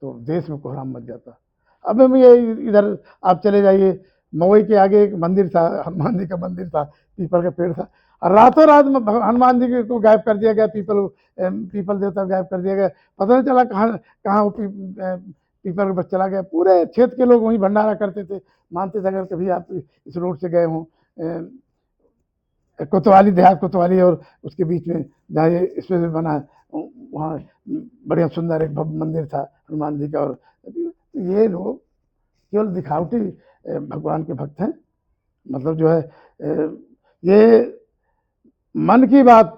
तो देश में कोहराम मच जाता। अब हम ये इधर आप चले जाइए, मवई के आगे एक मंदिर था, हनुमान जी का मंदिर था, पीपल का पेड़ था, और रातों रात हनुमान जी को गायब कर दिया गया, पीपल देवता गायब कर दिया गया। पता नहीं चला कहाँ कहाँ वो पीपल के बच चला गया। पूरे क्षेत्र के लोग वहीं भंडारा करते थे, मानते थे। अगर कभी आप इस रोड से गए हों, कोतवाली, देहात कोतवाली और उसके बीच में जहाँ ये इसमें से बना है, वहाँ बढ़िया सुंदर एक भव्य मंदिर था हनुमान जी का। और ये लोग केवल दिखावटी भगवान के भक्त हैं। मतलब जो है ये मन की बात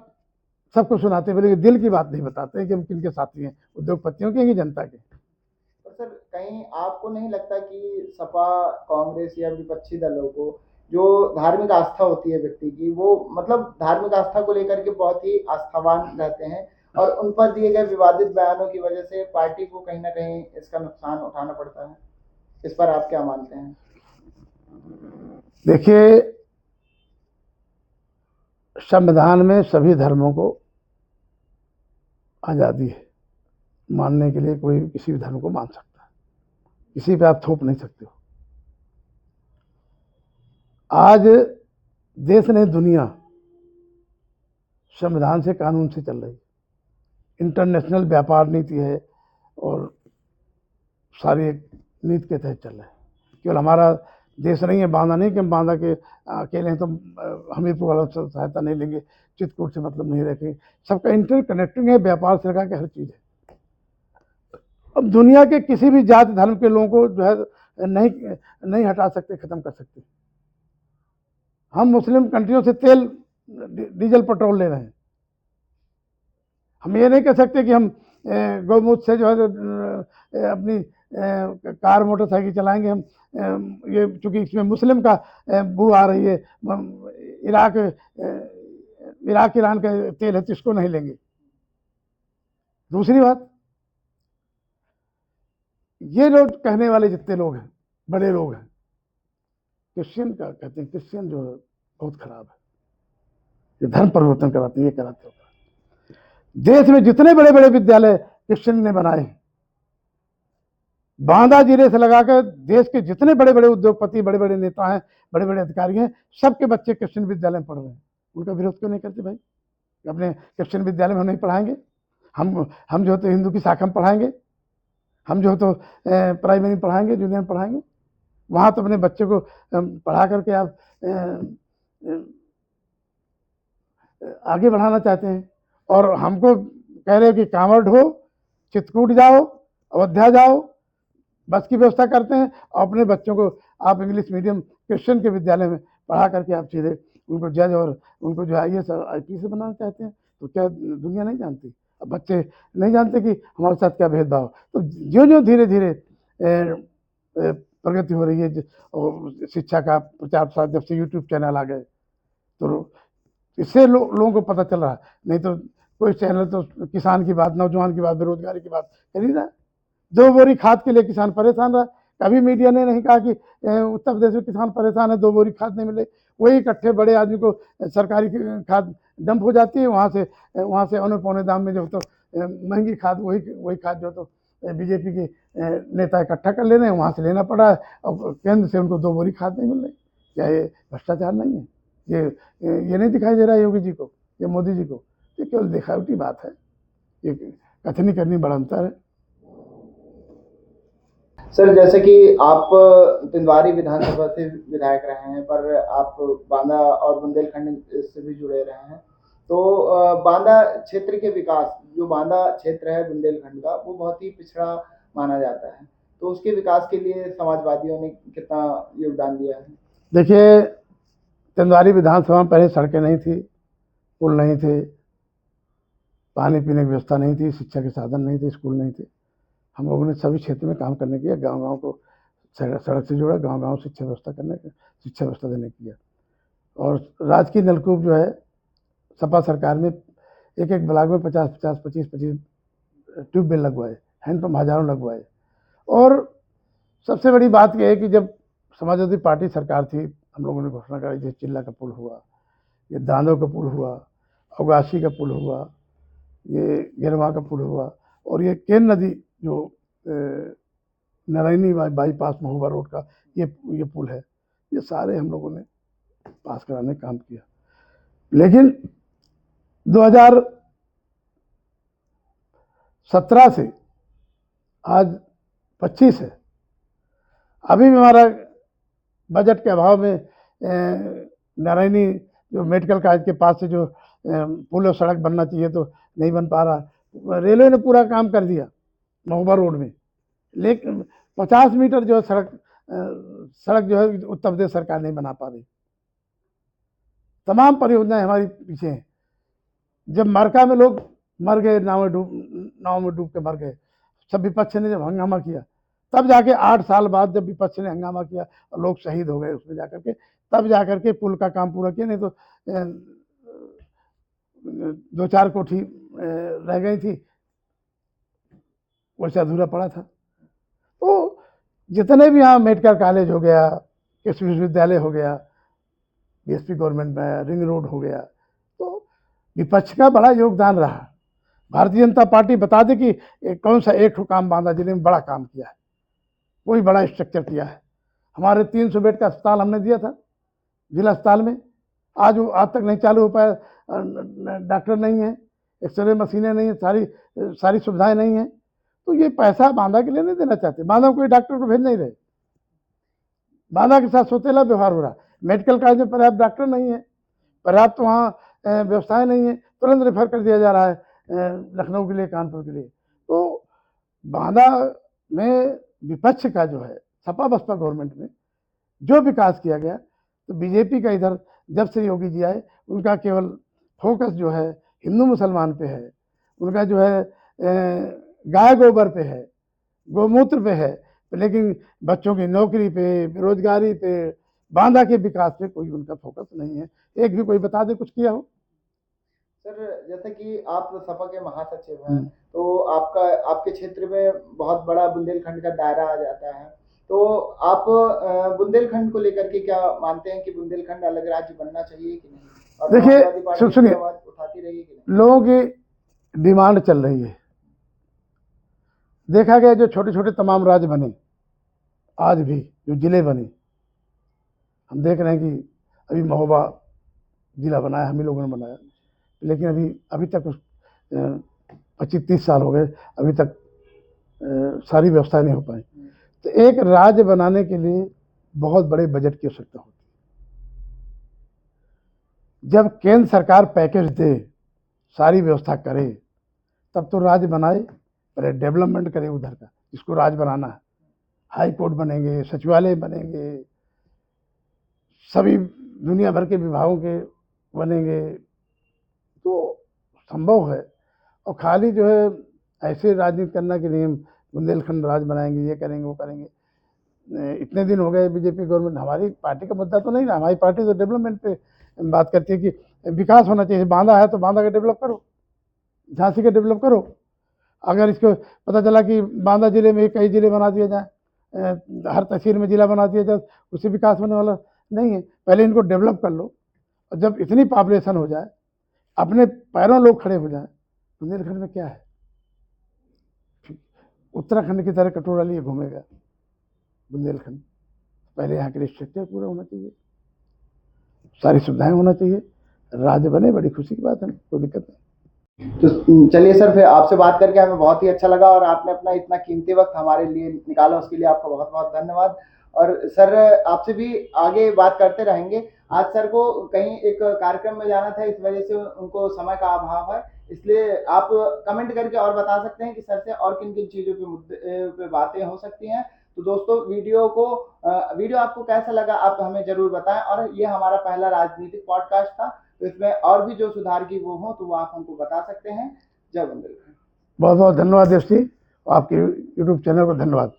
सबको सुनाते हैं, लेकिन दिल की बात नहीं बताते हैं कि हम किनके साथी हैं, उद्योगपतियों के, जनता के। तो सर कहीं आपको नहीं लगता कि सपा, कांग्रेस या विपक्षी दलों को जो धार्मिक आस्था होती है व्यक्ति की, वो मतलब धार्मिक आस्था को लेकर के बहुत ही आस्थावान रहते हैं, और उन पर दिए गए विवादित बयानों की वजह से पार्टी को कहीं ना कहीं इसका नुकसान उठाना पड़ता है। इस पर आप क्या मानते हैं? देखिए, संविधान में सभी धर्मों को आज़ादी है, मानने के लिए कोई किसी भी धर्म को मान सकता है, किसी पे आप थोप नहीं सकते हो। आज देश नहीं, दुनिया संविधान से, कानून से चल रही है। इंटरनेशनल व्यापार नीति है और सारी एक नीति के तहत चल रहा है। केवल हमारा देश नहीं है, बांदा नहीं कि हम बांदा के अकेले हैं तो हमीरपुर वालों से सहायता नहीं लेंगे, चित्रकूट से मतलब नहीं रखेंगे। सबका इंटर कनेक्टिंग है, व्यापार से लगा के हर चीज़ है। अब दुनिया के किसी भी जाति धर्म के लोगों को जो है नहीं हटा सकते, खत्म कर सकते। हम मुस्लिम कंट्रियों से तेल, डीजल, पेट्रोल ले रहे हैं। हम ये नहीं कह सकते कि हम गौमूत्र से जो है अपनी कार मोटरसाइकिल चलाएंगे। हम ये चूंकि इसमें मुस्लिम का बू आ रही है, इराक ईरान का तेल है तो इसको नहीं लेंगे। दूसरी बात, ये लोग कहने वाले जितने लोग हैं, बड़े लोग हैं, क्रिश्चियन का कहते हैं, क्रिश्चियन जो है बहुत खराब है, ये धर्म परिवर्तन कराते हैं, ये कराते होता है। देश में जितने बड़े बड़े विद्यालय क्रिश्चियन ने बनाए हैं, बांदा जिले से लगाकर देश के जितने बड़े बड़े उद्योगपति, बड़े बड़े नेता हैं, बड़े बड़े अधिकारी हैं, सबके बच्चे क्रिश्चियन विद्यालय में पढ़ रहे हैं। उनका विरोध क्यों नहीं करते भाई? अपने क्रिश्चियन विद्यालय में हम नहीं पढ़ाएंगे? हम जो तो हिंदू की शाखा में पढ़ाएंगे, हम जो तो प्राइमरी पढ़ाएंगे, जूनियर पढ़ाएंगे। वहाँ तो अपने बच्चे को पढ़ा करके आप आगे बढ़ाना चाहते हैं, और हमको कह रहे हो कि कांवड़ ढो, चित्रकूट जाओ, अयोध्या जाओ, बस की व्यवस्था करते हैं, और अपने बच्चों को आप इंग्लिश मीडियम क्रिश्चियन के विद्यालय में पढ़ा करके आप सीधे उनको जज और उनको जो IAS IPS बनाना चाहते हैं। तो क्या दुनिया नहीं जानती? अब बच्चे नहीं जानते कि हमारे साथ क्या भेदभाव। तो जो जो धीरे धीरे प्रगति हो रही है, और शिक्षा का प्रचार प्रसार, जब से यूट्यूब चैनल आ गए तो इससे लोगों को पता चल रहा है। नहीं तो कोई चैनल तो किसान की बात, नौजवान की बात, बेरोजगारी की बात कर ही रहा है। 2 बोरी खाद के लिए किसान परेशान रहा। कभी मीडिया ने नहीं कहा कि उत्तर प्रदेश में किसान परेशान है, 2 बोरी खाद नहीं मिले। वही इकट्ठे बड़े आदमी को सरकारी खाद डंप हो जाती है, वहाँ से औने पौने दाम में जो तो महंगी खाद, वही खाद जो तो बीजेपी के नेता इकट्ठा कर ले रहे हैं, वहाँ से लेना पड़ा है, और केंद्र से उनको 2 बोरी खाद नहीं मिल रही। क्या ये भ्रष्टाचार नहीं है? ये नहीं दिखाई दे रहा है योगी जी को, ये मोदी जी को? ये केवल दिखावटी बात है, ये कथनी करनी बड़ा अंतर है। सर जैसे कि आप तिंदवारी विधानसभा से विधायक रहे हैं, पर आप बांदा और बुंदेलखंड से भी जुड़े रहे हैं। तो बांदा क्षेत्र के विकास, जो बांदा क्षेत्र है बुंदेलखंड का, वो बहुत ही पिछड़ा माना जाता है। तो उसके विकास के लिए समाजवादियों ने कितना योगदान दिया है? देखिए, तिंदवारी विधानसभा में पहले सड़कें नहीं थी, पुल नहीं थे, पानी पीने की व्यवस्था नहीं थी, शिक्षा के साधन नहीं थे, स्कूल नहीं थे। हम लोगों ने सभी क्षेत्र में काम करने किया, गांव-गांव को सड़क से जोड़ा, गांव-गांव शिक्षा व्यवस्था देने किया। और राजकीय नलकूप जो है सपा सरकार में एक एक ब्लॉक में 50-50, 25-25 ट्यूबवेल लगवाए, हैंडपम्प हजारों लगवाए। और सबसे बड़ी बात यह है कि जब समाजवादी पार्टी सरकार थी, हम लोगों ने घोषणा कराई थी, चिल्ला का पुल हुआ, ये दांदो का पुल हुआ, अवगासी का पुल हुआ, ये गिरवा का पुल हुआ, और ये केन नदी जो नारायणी बाईपास महोबा रोड का ये पुल है, ये सारे हम लोगों ने पास कराने का काम किया। लेकिन 2017 से आज 25 है, अभी भी हमारा बजट के अभाव में नारायणी जो मेडिकल कॉलेज के पास से जो पुल और सड़क बनना चाहिए तो नहीं बन पा रहा। रेलवे ने पूरा काम कर दिया महोबा रोड में, लेकिन 50 मीटर जो है सड़क जो है उत्तर प्रदेश सरकार नहीं बना पा रही। तमाम परियोजनाएं हमारी पीछे हैं। जब मरका में लोग मर गए, नाव में डूब के मर गए, सब विपक्ष ने जब हंगामा किया, तब जाके 8 साल बाद जब विपक्ष ने हंगामा किया और लोग शहीद हो गए उसमें जाकर के, तब जाकर के पुल का काम पूरा किया। नहीं तो 2-4 कोठी रह गई थी, वैसे अधूरा पड़ा था। तो जितने भी यहाँ मेडिकल कॉलेज हो गया, कृषि विश्वविद्यालय हो गया, बीएसपी गवर्नमेंट में रिंग रोड हो गया, तो विपक्ष का बड़ा योगदान रहा। भारतीय जनता पार्टी बता दे कि कौन सा एक काम बांदा जिले में बड़ा काम किया है, कोई बड़ा स्ट्रक्चर किया है। हमारे 300 बेड का अस्पताल हमने दिया था जिला अस्पताल में, आज तक नहीं चालू हो पाया। डॉक्टर नहीं है, एक्सरे मशीनें नहीं है, सारी सुविधाएं नहीं है। तो ये पैसा बांदा के लिए नहीं देना चाहते, बांदा कोई डॉक्टर को भेज नहीं रहे, बांदा के साथ सोतेला व्यवहार हो रहा। मेडिकल कॉलेज में पर्याप्त डॉक्टर नहीं है, पर्याप्त वहाँ व्यवस्थाएं नहीं है, तुरंत रेफर कर दिया जा रहा है लखनऊ के लिए, कानपुर के लिए। तो बांदा में विपक्ष का जो है सपा बसपा गवर्नमेंट में जो विकास किया गया, तो बीजेपी का इधर जब से योगी जी आए उनका केवल फोकस जो है हिंदू मुसलमान पे है, उनका जो है गाय गोबर पे है, गोमूत्र पे है, लेकिन बच्चों की नौकरी पे, बेरोजगारी पे, बांदा के विकास पे कोई उनका फोकस नहीं है। एक भी कोई बता दे कुछ किया हो। सर जैसे कि आप सपा के महासचिव हैं, तो आपके क्षेत्र में बहुत बड़ा बुंदेलखंड का दायरा आ जाता है, तो आप बुंदेलखंड को लेकर के क्या मानते हैं कि बुंदेलखंड अलग राज्य बनना चाहिए कि नहीं? और देखिए सुनिए, उठाती रही कि नहीं? लोगों की डिमांड चल रही है। देखा गया जो छोटे छोटे तमाम राज्य बने, आज भी जो जिले बने, हम देख रहे हैं कि अभी महोबा जिला बनाया, हम ही लोगों ने बनाया, लेकिन अभी तक 25-30 साल हो गए, अभी तक सारी व्यवस्था नहीं हो पाई। तो एक राज्य बनाने के लिए बहुत बड़े बजट की आवश्यकता होती है। जब केंद्र सरकार पैकेज दे, सारी व्यवस्था करे, तब तो राज्य बनाए, पहले डेवलपमेंट करे उधर का, जिसको राज्य बनाना है। हाई कोर्ट बनेंगे, सचिवालय बनेंगे, सभी दुनिया भर के विभागों के बनेंगे, तो संभव है। और खाली जो है ऐसे राजनीति करना कि नहीं हम बुंदेलखंड राज्य बनाएंगे, ये करेंगे, वो करेंगे। इतने दिन हो गए बीजेपी गवर्नमेंट, हमारी पार्टी का मुद्दा तो नहीं रहा। हमारी पार्टी तो डेवलपमेंट पे बात करती है कि विकास होना चाहिए। बांदा है तो बांदा का डेवलप करो, झांसी का डेवलप करो। अगर इसको पता चला कि बांदा जिले में कई जिले बना दिया जाए, हर तहसील में जिला बना दिया जाए, उससे विकास होने वाला नहीं है। पहले इनको डेवलप कर लो, और जब इतनी पॉपुलेशन हो जाए, अपने पैरों लोग खड़े हो जाए। बुंदेलखंड में क्या है, उत्तराखंड की तरह कटोरा लिए घूमेगा बुंदेलखंड। पहले यहाँ के लिए स्ट्रक्चर पूरा होना चाहिए, सारी सुविधाएं होना चाहिए, राज्य बने, बड़ी खुशी की बात है, कोई दिक्कत नहीं। तो चलिए सर, फिर आपसे बात करके हमें बहुत ही अच्छा लगा, और आपने अपना इतना कीमती वक्त हमारे लिए निकाला, उसके लिए आपका बहुत बहुत धन्यवाद। और सर आपसे भी आगे बात करते रहेंगे। आज सर को कहीं एक कार्यक्रम में जाना था, इस वजह से उनको समय का अभाव है, इसलिए आप कमेंट करके और बता सकते हैं कि सर से और किन किन चीज़ों पे मुद्दे पे बातें हो सकती हैं। तो दोस्तों वीडियो आपको कैसा लगा आप हमें जरूर बताएं, और ये हमारा पहला राजनीतिक पॉडकास्ट था, तो इसमें और भी जो सुधार की वो हो तो वो आप हमको बता सकते हैं। जय बुंदेलखंड। बहुत बहुत धन्यवाद देव जी, आपके यूट्यूब चैनल को धन्यवाद।